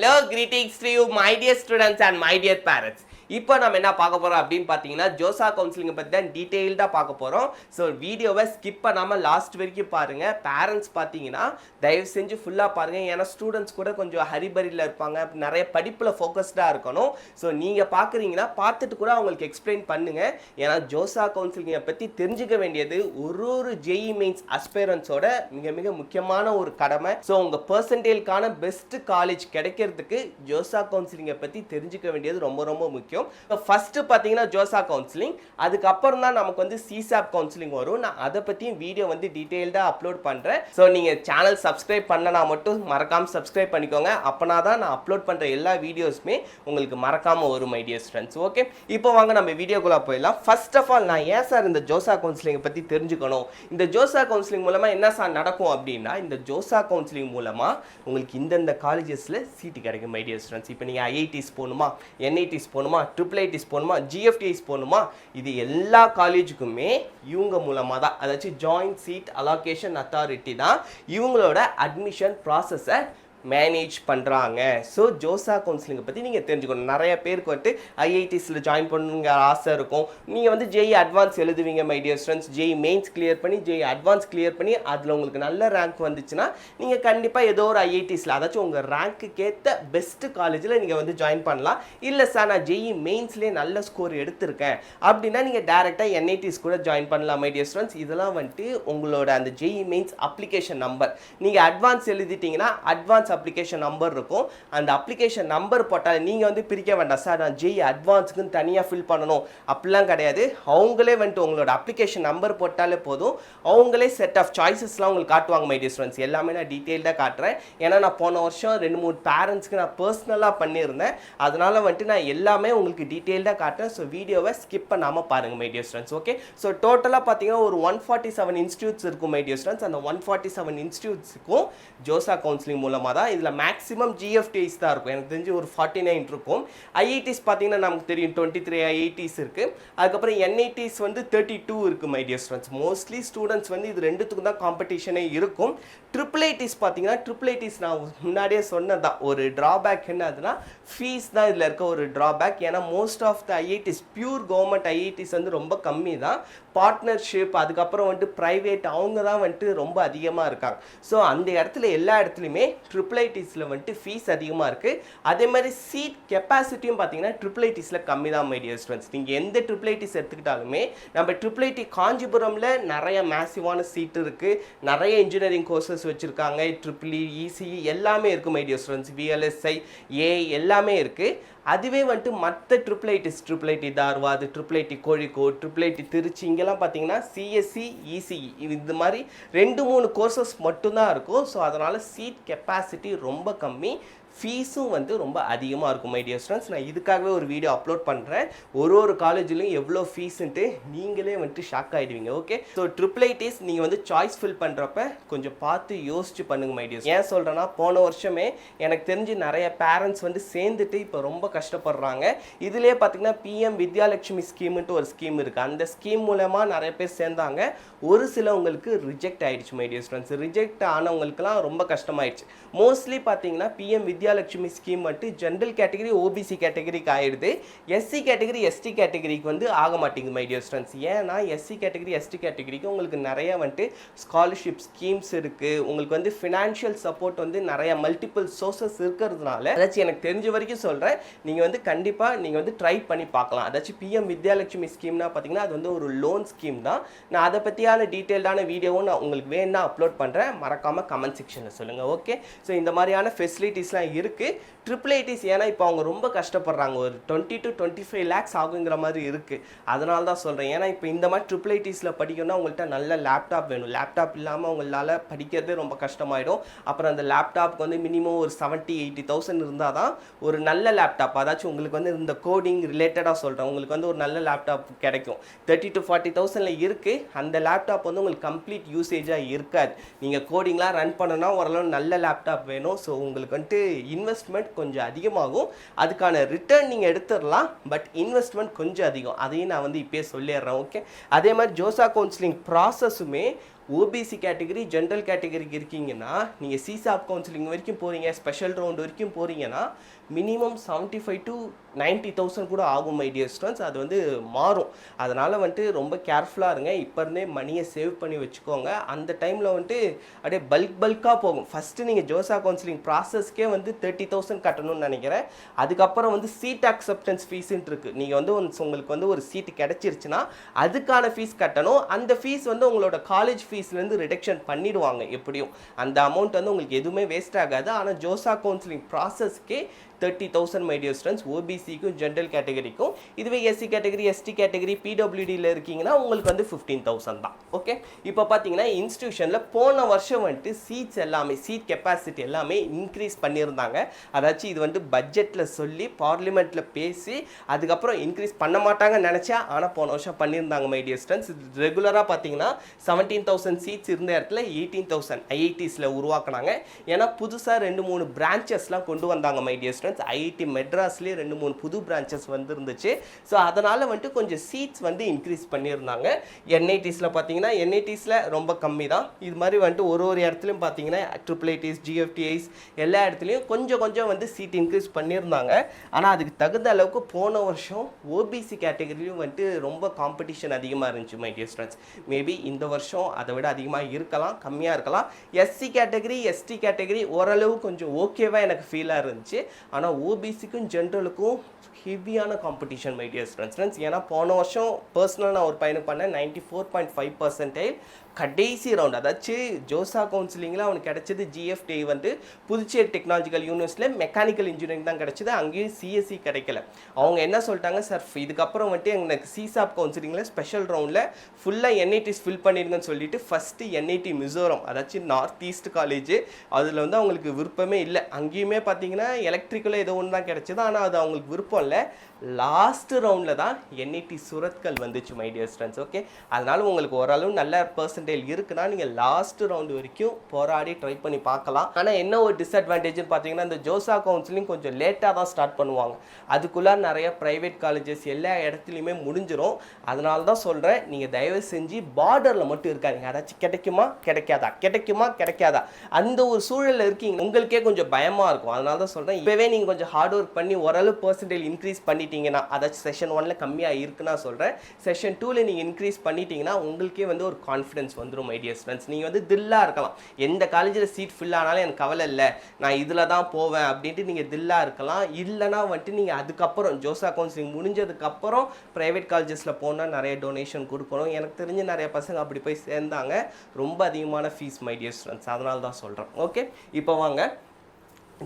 Hello, greetings to you, my dear students and my dear parents. இப்போ நம்ம என்ன பார்க்க போறோம் அப்படின்னு பார்த்தீங்கன்னா ஜோசா கவுன்சிலிங்கை பற்றி தான் டீட்டெயில்டாக பார்க்க போகிறோம். ஸோ வீடியோவை ஸ்கிப் பண்ணாமல் லாஸ்ட் வரைக்கும் பாருங்கள். பேரண்ட்ஸ் பார்த்தீங்கன்னா தயவு செஞ்சு ஃபுல்லாக பாருங்கள். ஏன்னா ஸ்டூடெண்ட்ஸ் கூட கொஞ்சம் ஹரிபரியில் இருப்பாங்க, நிறைய படிப்பில் ஃபோக்கஸ்டாக இருக்கணும். ஸோ நீங்கள் பார்க்குறீங்கன்னா பார்த்துட்டு கூட அவங்களுக்கு எக்ஸ்பிளைன் பண்ணுங்கள். ஏன்னா ஜோசா கவுன்சிலிங்கை பற்றி தெரிஞ்சுக்க வேண்டியது ஒரு ஜேஇ மெயின்ஸ் அஸ்பைரன்ஸோட மிக மிக முக்கியமான ஒரு கடமை. ஸோ உங்கள் பர்சன்டேஜ்க்கான பெஸ்ட் காலேஜ் கிடைக்கிறதுக்கு ஜோசா கவுன்சிலிங்கை பற்றி தெரிஞ்சுக்க வேண்டியது ரொம்ப ரொம்ப முக்கியம். ஃபர்ஸ்ட் பார்த்தீங்கன்னா ஜோசா கவுன்சிலிங், அதுக்கப்புறம் தான் நமக்கு வந்து சிசாப் கவுன்சிலிங் வரும். நான் அதை பற்றியும் வீடியோ வந்து டீட்டெயில்டாக அப்லோட் பண்ணுறேன். ஸோ நீங்கள் சேனல் சப்ஸ்கிரைப் பண்ணனா மட்டும் மறக்காமல் சப்ஸ்கிரைப் பண்ணிக்கோங்க. அப்போனா தான் நான் அப்லோட் பண்ணுற எல்லா வீடியோஸுமே உங்களுக்கு மறக்காமல் வரும் மை டியர் ஸ்டூடெண்ட்ஸ். ஓகே, இப்போ வாங்க நம்ம வீடியோக்குள்ளே போயிடலாம். ஃபர்ஸ்ட் ஆஃப் ஆல் நான் ஏன் சார் இந்த ஜோசா கவுன்சிலிங்கை பற்றி தெரிஞ்சுக்கணும், இந்த ஜோசா கவுன்சிலிங் மூலமாக என்ன சார் நடக்கும் அப்படின்னா, இந்த ஜோசா கவுன்சிலிங் மூலமாக உங்களுக்கு இந்தந்த காலேஜஸில் சீட்டு கிடைக்கும் மை டியர் ஸ்டூடெண்ட்ஸ். இப்போ நீங்கள் ஐஐடிஸ் போகணுமா, என்ஐடிஸ் போகணுமா, ட்ரிபிள் ஐடிஸ் போகணுமா, ஜிஎஃப்டிஸ் போகணுமா, இது எல்லா காலேஜுக்குமே இவங்க மூலமாக தான், அதாச்சும் ஜாயிண்ட் சீட் அலோகேஷன் அத்தாரிட்டி தான் இவங்களோட அட்மிஷன் ப்ராசஸை மேனேஜ் பண்ணுறாங்க. ஸோ ஜோசா கவுன்சிலிங்கை பற்றி நீங்கள் தெரிஞ்சுக்கணும். நிறைய பேருக்கு வந்துட்டு ஐஐடிஸில் ஜாயின் பண்ணுங்க ஆசை இருக்கும். நீங்கள் வந்து ஜேஇ அட்வான்ஸ் எழுதுவீங்க my dear students. JEE mains clear பண்ணி ஜேஇ அட்வான்ஸ் கிளியர் பண்ணி அதில் உங்களுக்கு நல்ல ரேங்க் வந்துச்சுன்னா நீங்கள் கண்டிப்பாக ஏதோ ஒரு ஐஐடிஸில், அதாச்சும் உங்கள் ரேங்க்குக்கு ஏற்ற பெஸ்ட்டு காலேஜில் நீங்கள் வந்து ஜாயின் பண்ணலாம். இல்லை சார் நான் ஜேஇ மெயின்ஸ்லேயே நல்ல ஸ்கோர் எடுத்திருக்கேன் அப்படின்னா நீங்கள் டேரெக்டாக என்ஐடிஸ் கூட ஜாயின் பண்ணலாம் மை டியர் ஸ்டூடெண்ட்ஸ். இதெல்லாம் வந்துட்டு உங்களோட அந்த ஜேஇ மெயின்ஸ் அப்ளிகேஷன் நம்பர், நீங்கள் அட்வான்ஸ் எழுதிட்டீங்கன்னா அட்வான்ஸ் அப்ளிகேஷன் நம்பர் இருக்கும். அந்த அப்ளிகேஷன் நம்பர் போட்டால் நீங்கள் வந்து பிரிக்க வேண்டாம் சார் நான் ஜேஇ அட்வான்ஸுக்குன்னு தனியாக ஃபில் பண்ணணும் அப்படிலாம் கிடையாது. அவங்களே வந்துட்டு உங்களோட அப்ளிகேஷன் நம்பர் போட்டாலே போதும், அவங்களே செட் ஆஃப் சாய்ஸஸ்லாம் உங்களுக்கு காட்டுவாங்க மை டியர் ஸ்டூடெண்ட்ஸ். எல்லாமே நான் டீட்டெயில்டாக காட்டுறேன். ஏன்னா நான் போன வருஷம் 2-3 பேரண்ட்ஸ்க்கு நான் பர்சனலாக பண்ணியிருந்தேன். அதனால் வந்துட்டு நான் எல்லாமே உங்களுக்கு டீட்டெயில்டாக காட்டுறேன். ஸோ வீடியோவை ஸ்கிப் பண்ணாமல் பாருங்கள் my dear students. Okay, so டோட்டலாக பார்த்தீங்கன்னா ஒரு 147 இன்ஸ்டியூட்ஸ் இருக்கும் மை டியர் ஸ்டூடெண்ட்ஸ். அந்த 147 இன்ஸ்டியூட்ஸுக்கும் ஜோசா கவுன்சிலிங் மூலமாக தான். இதில் மேக்ஸிமம் ஜிஎஃப்டிஸ் தான் இருக்கும். எனக்கு தெரிஞ்சு ஒரு 49 இருக்கும். ஐஐடிஸ் பார்த்தீங்கன்னா நமக்கு தெரியும் 23 ஐஐடிஸ் இருக்குது. அதுக்கப்புறம் என்ஐடிஸ் வந்து 32 இருக்குது my dear students. Mostly students வந்து இது ரெண்டுத்துக்கும் தான் காம்படிஷனே இருக்கும். ட்ரிபிள் ஐடிஸ் பார்த்தீங்கன்னா ட்ரிபிள் ஐடிஸ் நான் முன்னாடியே சொன்னதான் ஒரு ட்ராபேக் என்னதுன்னா ஃபீஸ் தான் இதில் இருக்க ஒரு ட்ராபேக். ஏன்னா most of the IITs pure government IITs வந்து ரொம்ப கம்மி தான். பார்ட்னர்ஷிப் அதுக்கப்புறம் வந்துட்டு ப்ரைவேட் அவங்க தான் வந்துட்டு ரொம்ப அதிகமாக இருக்காங்க. ஸோ அந்த இடத்துல எல்லா இடத்துலையுமே ட்ரிபிள் ஐடிஸில் வந்துட்டு ஃபீஸ் அதிகமாக இருக்குது. அதே மாதிரி சீட் கெப்பாசிட்டியும் பார்த்தீங்கன்னா ட்ரிபிள் ஐடிஸில் கம்மி தான் மை டியர் ஸ்டூடெண்ட்ஸ். நீங்கள் எந்த ட்ரிபிள் ஐடிஸ் எடுத்துக்கிட்டாலுமே நம்ம ட்ரிபிள் ஐடி காஞ்சிபுரமில் நிறைய மேசிவான சீட் இருக்குது, நிறைய இன்ஜினியரிங் கோர்சஸ் வச்சுருக்காங்க, ட்ரிபிள் இசிஇ எல்லாமே இருக்குது மை டியர் ஸ்டூடெண்ட்ஸ். விஎல்எஸ்ஐ எல்லாமே இருக்குது. அதுவே வந்துட்டு மற்ற triple IT Dharwad, triple IT Kozhikode, triple IT Trichy இங்கெல்லாம் பார்த்தீங்கன்னா சிஎஸ்சி இசிஇ இது மாதிரி 2-3 கோர்சஸ் மட்டும்தான் இருக்கும். ஸோ அதனால் சீட் கெப்பாசிட்டி ரொம்ப கம்மி, ஃபீஸும் வந்து ரொம்ப அதிகமாக இருக்கும் மை டியர் ஸ்டூடெண்ட்ஸ். நான் இதுக்காகவே ஒரு வீடியோ அப்லோட் பண்ணுறேன். ஒரு காலேஜ்லையும் எவ்வளோ ஃபீஸுன்ட்டு நீங்களே வந்துட்டு ஷாக் ஆகிடுவீங்க. ஓகே, ஸோ ட்ரிபிள் ஐடிஸ் நீங்கள் வந்து சாய்ஸ் ஃபில் பண்ணுறப்ப கொஞ்சம் பார்த்து யோசிச்சு பண்ணுங்கள் மை டியர். ஏன் சொல்கிறேன்னா போன வருஷமே எனக்கு தெரிஞ்சு நிறைய பேரண்ட்ஸ் வந்து சேர்ந்துட்டு இப்போ ரொம்ப கஷ்டப்படுறாங்க. இதுலேயே பார்த்தீங்கன்னா பிஎம் வித்யாலட்சுமி ஸ்கீம்ன்ட்டு ஒரு ஸ்கீம் இருக்குது. அந்த ஸ்கீம் மூலமாக நிறைய பேர் சேர்ந்தாங்க. ஒரு சிலவங்களுக்கு ரிஜெக்ட் ஆகிடுச்சு மை டியர் ஸ்டூடெண்ட்ஸ். ரிஜெக்ட் ஆனவங்களுக்குலாம் ரொம்ப கஷ்டமாயிடுச்சு. மோஸ்ட்லி பார்த்தீங்கன்னா பிஎம் வித்யாலட்சுமி ஸ்கீம் வந்துட்டு ஜென்ரல் கேட்டகரி ஓபிசி கேட்டகரிக்கு ஆயிடுது. எஸ்சி கேட்டகரி எஸ்டி கேட்டகரிக்கு வந்து ஆக மாட்டேங்குது மை டியர் ஸ்டூடெண்ட்ஸ். ஏன்னா எஸ்சி கேட்டகரி எஸ்டி கேட்டகரிக்கு உங்களுக்கு நிறைய வந்துட்டு ஸ்காலர்ஷிப் ஸ்கீம்ஸ் இருக்குது. உங்களுக்கு வந்து ஃபினான்ஷியல் சப்போர்ட் வந்து நிறைய மல்டிபிள் சோர்சஸ் இருக்கிறதுனால, அதாச்சும் எனக்கு தெரிஞ்ச வரைக்கும் சொல்கிறேன், நீங்கள் வந்து கண்டிப்பாக நீங்கள் வந்து ட்ரை பண்ணி பார்க்கலாம். அதாச்சும் பிஎம் வித்யாலட்சுமி ஸ்கீம்னா பார்த்தீங்கன்னா அது வந்து ஒரு லோன் ஸ்கீம் தான். நான் அதை பற்றியான டீட்டெயில்டான வீடியோவும் நான் உங்களுக்கு வேணும்னா அப்லோட் பண்ணுறேன். மறக்காமல் கமெண்ட் செக்ஷனில் சொல்லுங்கள். ஓகே, ஸோ இந்த மாதிரியான ஃபெசிலிட்டிஸ்லாம் இருக்குது. ட்ரிபிள் ஐடிஸ் ஏன்னா இப்போ அவங்க ரொம்ப கஷ்டப்படுறாங்க. ஒரு 20 to 25 lakhs ஆகுங்கிற மாதிரி இருக்குது. அதனால தான் சொல்கிறேன். ஏன்னா இப்போ இந்த மாதிரி ட்ரிபிள் ஐடிஸில் படிக்கணும்னா உங்கள்கிட்ட நல்ல லேப்டாப் வேணும். லேப்டாப் இல்லாமல் உங்களால் படிக்கிறதே ரொம்ப கஷ்டமாயிடும். அப்புறம் அந்த லேப்டாப்புக்கு வந்து மினிமம் ஒரு 70,000-80,000 இருந்தால் தான் ஒரு நல்ல லேப்டாப், அதாச்சும் உங்களுக்கு வந்து இந்த கோடிங் ரிலேட்டடாக சொல்கிறேன், உங்களுக்கு வந்து ஒரு நல்ல லேப்டாப் கிடைக்கும். 30,000 to 40,000 இருக்குது. அந்த லேப்டாப் வந்து உங்களுக்கு கம்ப்ளீட் யூசேஜாக இருக்காது. நீங்கள் கோடிங்லாம் ரன் பண்ணணும்னா ஓரளவு நல்ல லேப்டாப் வேணும். ஸோ உங்களுக்கு வந்துட்டு இன்வெஸ்ட்மெண்ட் கொஞ்சம் அதிகமாகும். அதுக்கான ரிட்டர்ன் நீங்கள் எடுத்துடலாம், பட் இன்வெஸ்ட்மெண்ட் கொஞ்சம் அதிகம். அதையும் நான் வந்து இப்போயே சொல்லிடுறேன். ஓகே, அதே மாதிரி ஜோசா கவுன்சிலிங் ப்ராசஸுமே ஓபிசி கேட்டகரி ஜென்ரல் கேட்டகரிக்கு இருக்கீங்கன்னா நீங்கள் சிசாப் கவுன்சிலிங் வரைக்கும் போகிறீங்க, ஸ்பெஷல் ரவுண்ட் வரைக்கும் போகிறீங்கன்னா மினிமம் 75 to 90,000 கூட ஆகும் மை டியர் ஸ்டூடெண்ட்ஸ். அது வந்து மாறும். அதனால் வந்துட்டு ரொம்ப கேர்ஃபுல்லாக இருங்க. இப்போ இருந்தே மணியை சேவ் பண்ணி வச்சுக்கோங்க. அந்த டைமில் வந்துட்டு அப்படியே பல்காக போகும். ஃபஸ்ட்டு நீங்கள் ஜோசா கவுன்சிலிங் ப்ராசஸ்க்கே வந்து 30,000 கட்டணும்னு நினைக்கிறேன். அதுக்கப்புறம் வந்து சீட் அக்செப்டன்ஸ் ஃபீஸுன்ட்டு இருக்குது. நீங்கள் வந்து உங்களுக்கு வந்து ஒரு சீட்டு கிடச்சிருச்சுன்னா அதுக்கான ஃபீஸ் கட்டணும். அந்த ஃபீஸ் வந்து உங்களோட காலேஜ் ஃபீஸ்லேருந்து ரிடக்ஷன் பண்ணிடுவாங்க. எப்படியும் அந்த அமௌண்ட் வந்து உங்களுக்கு எதுவுமே வேஸ்ட் ஆகாது. ஆனால் ஜோசா கவுன்சிலிங் ப்ராசஸ்க்கே 30,000 மை டியர் ஸ்டூடெண்ட்ஸ். ஓபிசிக்கும் ஜென்ரல் கேட்டகரிக்கும். இதுவே எஸ்சி கேட்டகரி, எஸ்டி கேட்டகரி, பிடபிள்யூடியில் இருக்கீங்கன்னா உங்களுக்கு வந்து 15,000 தான். ஓகே, இப்போ பார்த்தீங்கன்னா இன்ஸ்டியூஷனில் போன வருஷம் வந்துட்டு சீட்ஸ் எல்லாமே, சீட் கெப்பாசிட்டி எல்லாமே இன்க்ரீஸ் பண்ணியிருந்தாங்க. அதாச்சும் இது வந்து பட்ஜெட்டில் சொல்லி பார்லிமெண்ட்டில் பேசி அதுக்கப்புறம் இன்க்ரீஸ் பண்ண மாட்டாங்கன்னு நினச்சா, ஆனால் போன வருஷம் பண்ணியிருந்தாங்க மை டியர் ஸ்டூடெண்ட்ஸ். ரெகுலராக பார்த்தீங்கன்னா 17,000 சீட்ஸ் இருந்த இடத்துல 18,000 ஐஐடிஸில் உருவாக்குனாங்க. ஏன்னா புதுசாக 2-3 பிரான்ச்சஸ்லாம் கொண்டு வந்தாங்க மை டியர் ஸ்டூடெண்ட்ஸ். ஐஐடி மெட்ராஸ்லேயே 2-3 புது பிரான்ச்சஸ் வந்துருந்துச்சு. ஸோ அதனால் வந்துட்டு கொஞ்சம் சீட்ஸ் வந்து இன்க்ரீஸ் பண்ணியிருந்தாங்க. என்ஐடிஸில் பார்த்தீங்கன்னா என்ஐடிஸில் ரொம்ப கம்மி தான். இது மாதிரி வந்துட்டு ஒரு இடத்துலையும் பார்த்தீங்கன்னா IIITs, GFTIs எல்லா இடத்துலையும் கொஞ்சம் வந்து சீட் இன்க்ரீஸ் பண்ணியிருந்தாங்க. ஆனால் அதுக்கு தகுந்த அளவுக்கு போன வருஷம் ஓபிசி கேட்டகரியும் வந்துட்டு ரொம்ப காம்படிஷன் அதிகமாக இருந்துச்சு மை டியர் ஸ்டூடெண்ட்ஸ். மேபி இந்த வருஷம் அதை விட அதிகமாக இருக்கலாம், கம்மியாக இருக்கலாம். எஸ்சி கேட்டகரி, எஸ்டி கேட்டகரி ஓரளவு கொஞ்சம் ஓகேவாக எனக்கு ஃபீலாக இருந்துச்சு. ஆனால் ஓபிசிக்கும் ஜென்ரலுக்கும் ஹெவியான காம்படிஷன் மை டியர் ஸ்டூடெண்ட்ஸ். ஏன்னா போன வருஷம் பர்சனல் நான் ஒரு பையனுக்கு பண்ணேன் 94.5% கடைசி ரவுண்ட். அதாச்சும் ஜோசா கவுன்சிலிங்கில் அவனுக்கு கிடைச்சது GFTI வந்து புதுச்சேரி டெக்னாலஜிக்கல் யூனிவர்சிட்டியில் மெக்கானிக்கல் இன்ஜினியரிங் தான் கிடைச்சது. அங்கேயும் சிஎஸ்சி கிடைக்கல. அவங்க என்ன சொல்லிட்டாங்க, சார் இதுக்கப்புறம் வந்துட்டு எனக்கு சிசாப் கவுன்சிலிங்கில் ஸ்பெஷல் ரவுண்டில் ஃபுல்லாக என்ஐடிஸ் ஃபில் பண்ணிடுங்கன்னு சொல்லிட்டு ஃபஸ்ட்டு என்ஐடி மிசோரம், அதாச்சும் நார்த் ஈஸ்ட் காலேஜ், அதில் வந்து அவங்களுக்கு விருப்பமே இல்லை. அங்கேயுமே பார்த்தீங்கன்னா எலக்ட்ரிக்கலில் ஏதோ ஒன்று தான் கிடைச்சது. ஆனால் அது அவங்களுக்கு விருப்பம் இல்லை. லாஸ்ட் ரவுண்டில் தான் என்ஐடி சுரத்கல் வந்துச்சு மை டியர் ஸ்டூடெண்ட்ஸ். ஓகே, அதனால உங்களுக்கு ஓரளவு நல்ல பர்சன்டேஜ் இருக்குன்னா நீங்கள் லாஸ்ட் ரவுண்டு வரைக்கும் போராடி ட்ரை பண்ணி பார்க்கலாம். ஆனால் என்ன ஒரு டிஸ்அட்வான்டேஜ்னு பார்த்தீங்கன்னா இந்த ஜோசா கவுன்சிலிங் கொஞ்சம் லேட்டாக தான் ஸ்டார்ட் பண்ணுவாங்க. அதுக்குள்ளே நிறைய ப்ரைவேட் காலேஜஸ் எல்லா இடத்துலையுமே முடிஞ்சிடும். அதனால தான் சொல்கிறேன், நீங்கள் தயவு செஞ்சு பார்டரில் மட்டும் இருக்காதிங்க. அதாச்சும் கிடைக்குமா கிடைக்காதா அந்த ஒரு சூழலில் இருக்கீங்க, உங்களுக்கே கொஞ்சம் பயமாக இருக்கும். அதனால தான் சொல்கிறேன், இப்போவே நீங்கள் கொஞ்சம் ஹார்ட் ஒர்க் பண்ணி ஓரளவு பர்சன்டேஜ் இன்க்ரீஸ் பண்ணிட்டீங்கன்னா, அதாச்சும் செஷன் 1ல் கம்மியாக இருக்குன்னா சொல்கிறேன், செஷன் 2ல் நீங்கள் இன்க்ரீஸ் பண்ணிட்டீங்கன்னா உங்களுக்கே வந்து ஒரு கான்ஃபிடன்ஸ் வந்துடும் மை டியர் ஸ்டூடெண்ட்ஸ். நீங்கள் வந்து தில்லாக இருக்கலாம். எந்த காலேஜில் சீட் ஃபில் ஆனாலும் எனக்கு கவலை இல்லை, நான் இதில் தான் போவேன் அப்படின்ட்டு நீங்கள் தில்லாக இருக்கலாம். இல்லைனா வந்துட்டு நீங்கள் அதுக்கப்புறம் ஜோசா கவுன்சிலிங் முடிஞ்சதுக்கப்புறம் ப்ரைவேட் காலேஜஸில் போனால் நிறைய டொனேஷன் கொடுக்கணும். எனக்கு தெரிஞ்ச நிறைய பசங்க அப்படி போய் சேர்ந்தாங்க. ரொம்ப அதிகமான ஃபீஸ் மை டியர் ஸ்டூடெண்ட்ஸ். அதனால தான் சொல்கிறேன். ஓகே, இப்போ வாங்க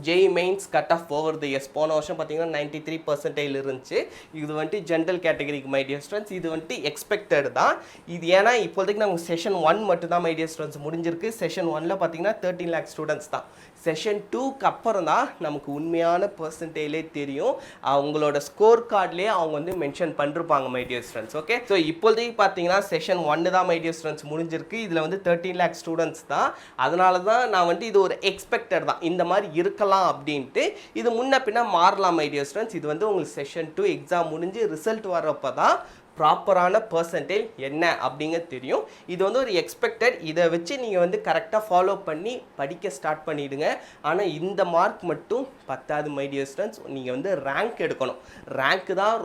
JE mains cut off over the years. போன வருஷம் பார்த்தீங்கன்னா 93% இருந்துச்சு. இது வந்துட்டு ஜென்ரல் கேட்டகரிக்கு மை டியர் ஸ்டூடெண்ட்ஸ். இது வந்துட்டு எக்ஸ்பெக்டட் தான். இது ஏன்னா இப்போதைக்கு நமக்கு செஷன் 1 மட்டும் தான் மை டியர் ஸ்டூடெண்ட்ஸ் முடிஞ்சிருக்கு. செஷன் 1ல் பார்த்தீங்கன்னா 13 lakh ஸ்டூடெண்ட்ஸ் தான். செஷன் 2க்கு அப்புறம் தான் நமக்கு உண்மையான பர்சன்டேஜே தெரியும். அவங்களோட ஸ்கோர் கார்ட்லேயே அவங்க வந்து மென்ஷன் பண்ணிருப்பாங்க my dear students. Okay, so இப்போதைக்கு பார்த்தீங்கன்னா செஷன் 1 தான் மை டியர் ஸ்டூடெண்ட்ஸ் முடிஞ்சிருக்கு. இதில் வந்து 13 lakh ஸ்டூடெண்ட்ஸ் தான். அதனால தான் நான் வந்துட்டு இது ஒரு எக்ஸ்பெக்டட் தான், இந்த மாதிரி இருக்கலாம் அப்படின்ட்டு. இது முன்ன பின்ன மாறலாம் மை டியர் ஸ்டூடெண்ட்ஸ். இது வந்து உங்களுக்கு செஷன் 2 எக்ஸாம் முடிஞ்சு ரிசல்ட் வரப்போ தான் ப்ராப்பரான பர்சன்டேஜ் என்ன அப்படிங்க தெரியும். இது வந்து ஒரு எக்ஸ்பெக்டட். இதை வச்சு நீங்கள் வந்து கரெக்டாக ஃபாலோ பண்ணி படிக்க ஸ்டார்ட் பண்ணிவிடுங்க. ஆனால் இந்த மார்க் மட்டும் பத்தாது மை டியர் ஸ்டூடெண்ட்ஸ். நீங்கள் வந்து ரேங்க் எடுக்கணும். ரேங்க் தான்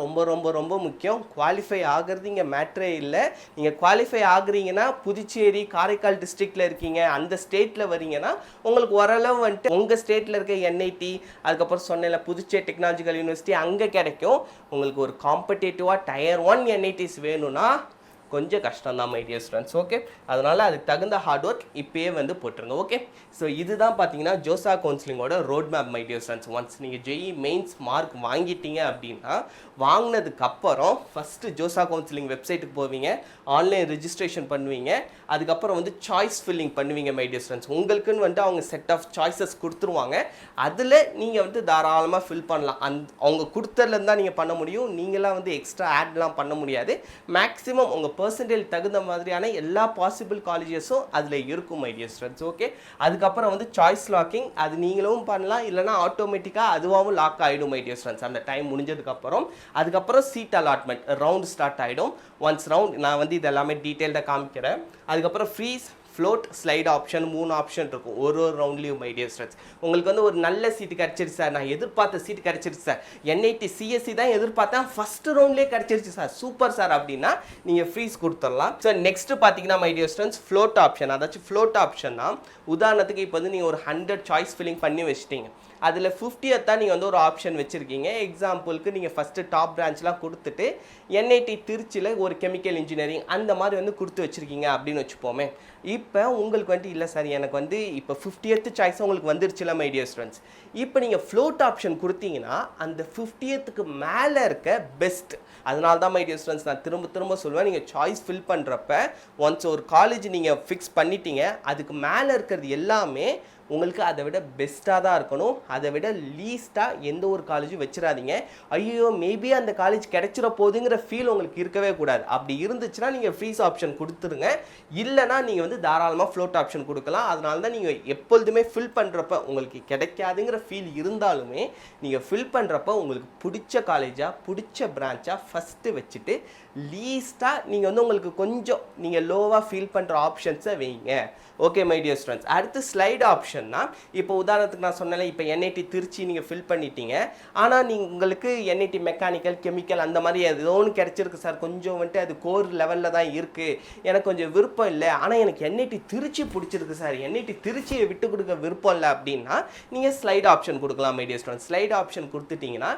ரொம்ப முக்கியம். குவாலிஃபை ஆகிறது இங்கே மேட்ரே இல்லை. நீங்கள் குவாலிஃபை ஆகுறீங்கன்னா புதுச்சேரி காரைக்கால் டிஸ்ட்ரிக்டில் இருக்கீங்க, அந்த ஸ்டேட்டில் வரீங்கன்னா உங்களுக்கு ஓரளவு வந்துட்டு உங்கள் ஸ்டேட்டில் இருக்க என்ஐடி, அதுக்கப்புறம் சொன்னேன்ல புதுச்சேரி டெக்னாலஜிக்கல் யூனிவர்சிட்டி அங்கே கிடைக்கும். உங்களுக்கு ஒரு காம்படேட்டிவாக டயர் 1 என்ஐடிஸ் வேணும்னா கொஞ்சம் கஷ்டம் தான் மை டியர் ஸ்டூடெண்ட்ஸ். ஓகே, அதனால் அதுக்கு தகுந்த ஹார்ட் ஒர்க் இப்போயே வந்து போட்டுருங்க. ஓகே, ஸோ இதுதான் பார்த்தீங்கன்னா ஜோசா கவுன்சிலிங்கோட road map my dear students. Once நீங்கள் ஜேஇ மெயின்ஸ் மார்க் வாங்கிட்டீங்க அப்படின்னா, வாங்கினதுக்கப்புறம் ஃபஸ்ட்டு ஜோசா கவுன்சிலிங் வெப்சைட்டுக்கு போவீங்க, ஆன்லைன் ரிஜிஸ்ட்ரேஷன் பண்ணுவீங்க, அதுக்கப்புறம் வந்து சாய்ஸ் ஃபில்லிங் பண்ணுவீங்க மை டியர் ஸ்டூடெண்ட்ஸ். உங்களுக்குன்னு வந்துட்டு அவங்க செட் ஆஃப் சாய்ஸஸ் கொடுத்துருவாங்க. அதில் நீங்கள் வந்து தாராளமாக ஃபில் பண்ணலாம். அவங்க கொடுத்ததுலேருந்து தான் நீங்கள் பண்ண முடியும். நீங்களாம் வந்து எக்ஸ்ட்ரா ஆட்லாம் பண்ண முடியாது. மேக்ஸிமம் உங்கள் பர்சன்டேஜ் தகுந்த மாதிரியான எல்லா பாசிபிள் காலேஜஸும் அதில் இருக்கும் மை டியர் ஸ்டூடெண்ட்ஸ். ஓகே, அதுக்கப்புறம் வந்து சாய்ஸ் லாக்கிங், அது நீங்களும் பண்ணலாம், இல்லைனா ஆட்டோமேட்டிக்காக அதுவாகவும் லாக் ஆகிடும் மை டியர் ஸ்டூடெண்ட்ஸ் அந்த டைம் முடிஞ்சதுக்கப்புறம். அதுக்கப்புறம் சீட் அலாட்மெண்ட் ரவுண்ட் ஸ்டார்ட் ஆகிடும். ஒன்ஸ் ரவுண்ட் நான் வந்து இது எல்லாமே டீட்டெயில்டாக காமிக்கிறேன். அதுக்கப்புறம் ஃப்ளோட் ஸ்லைட் ஆப்ஷன் 3 ஆப்ஷன் இருக்கும் ஒரு ரவுண்ட்லேயும் மை டியர் ஸ்டூடெண்ட்ஸ். உங்களுக்கு வந்து ஒரு நல்ல சீட்டு கிடச்சிருச்சு சார், நான் எதிர்பார்த்த சீட் கிடச்சிருச்சு சார், NIT CSE தான் எதிர்பார்த்தேன், ஃபர்ஸ்ட் ரவுண்ட்லேயே கிடச்சிருச்சு சார், சூப்பர் சார் அப்படின்னா நீங்கள் ஃப்ரீஸ் கொடுத்துடலாம். ஸோ நெக்ஸ்ட் பார்த்தீங்கன்னா my dear students float option. அதாச்சும் ஃப்ளோட் ஆப்ஷன்னா உதாரணத்துக்கு இப்போ வந்து நீங்கள் ஒரு 100 சாய்ஸ் ஃபில்லிங் பண்ணி வச்சிட்டீங்க, அதில் 50th தான் நீங்கள் வந்து ஒரு ஆப்ஷன் வச்சுருக்கீங்க. எக்ஸாம்பிளுக்கு நீங்கள் ஃபஸ்ட்டு டாப் பிரான்ச்லாம் கொடுத்துட்டு NIT திருச்சியில் ஒரு கெமிக்கல் இன்ஜினியரிங் அந்த மாதிரி வந்து கொடுத்து வச்சுருக்கீங்க அப்படின்னு வச்சுப்போமே. இப்போ உங்களுக்கு வந்துட்டு இல்லை சார் எனக்கு வந்து இப்போ 50th சாய்ஸ் உங்களுக்கு வந்துருச்சுல மை டியர் ஸ்டூடெண்ட்ஸ், இப்போ நீங்கள் ஃப்ளோட் ஆப்ஷன் கொடுத்தீங்கன்னா அந்த 50th மேலே இருக்க பெஸ்ட். அதனால தான் மை டியர் ஸ்டூடெண்ட்ஸ் நான் திரும்ப திரும்ப சொல்லுவேன், நீங்கள் சாய்ஸ் ஃபில் பண்ணுறப்ப ஒன்ஸ் ஒரு காலேஜ் நீங்கள் ஃபிக்ஸ் பண்ணிட்டீங்க, அதுக்கு மேலே இருக்கிறது எல்லாமே உங்களுக்கு அதை விட பெஸ்ட்டாக தான் இருக்கணும், அதை விட லீஸ்ட்டாக எந்த ஒரு காலேஜும் வச்சிடாதீங்க. ஐயோ மேபி அந்த காலேஜ் கிடைச்சிட போகுதுங்கிற ஃபீல் உங்களுக்கு இருக்கவே கூடாது. அப்படி இருந்துச்சுன்னா நீங்கள் ஃப்ரீஸ் ஆப்ஷன் கொடுத்துருங்க, இல்லைனா நீங்கள் வந்து தாராளமாக ஃப்ளோட் ஆப்ஷன் கொடுக்கலாம். அதனால தான் நீங்கள் எப்பொழுதுமே ஃபில் பண்ணுறப்ப உங்களுக்கு கிடைக்காதுங்கிற ஃபீல் இருந்தாலுமே நீங்கள் ஃபில் பண்ணுறப்ப உங்களுக்கு பிடிச்ச காலேஜாக பிடிச்ச பிரான்ச்சாக ஃபஸ்ட்டு வச்சுட்டு லீஸ்ட்டாக நீங்கள் வந்து உங்களுக்கு கொஞ்சம் நீங்கள் லோவாக ஃபீல் பண்ணுற ஆப்ஷன்ஸை வைங்க. Okay my dear students. அடுத்து ஸ்லைட் ஆப்ஷன்னா இப்போ உதாரணத்துக்கு நான் சொன்னேன், இப்போ NIT திருச்சி நீங்கள் ஃபில் பண்ணிட்டீங்க, ஆனால் உங்களுக்கு NIT மெக்கானிக்கல் கெமிக்கல் அந்த மாதிரி ஏதோ ஒன்று கிடச்சிருக்கு சார், கொஞ்சம் வந்துட்டு அது கோர் லெவலில் தான் இருக்குது, எனக்கு கொஞ்சம் விருப்பம் இல்லை, ஆனால் எனக்கு NIT திருச்சி பிடிச்சிருக்கு சார், NIT திருச்சியை விட்டு கொடுக்க விருப்பம் இல்லை அப்படின்னா நீங்கள் ஸ்லைட் ஆப்ஷன் கொடுக்கலாம் my dear students. Slide option கொடுத்துட்டிங்கன்னா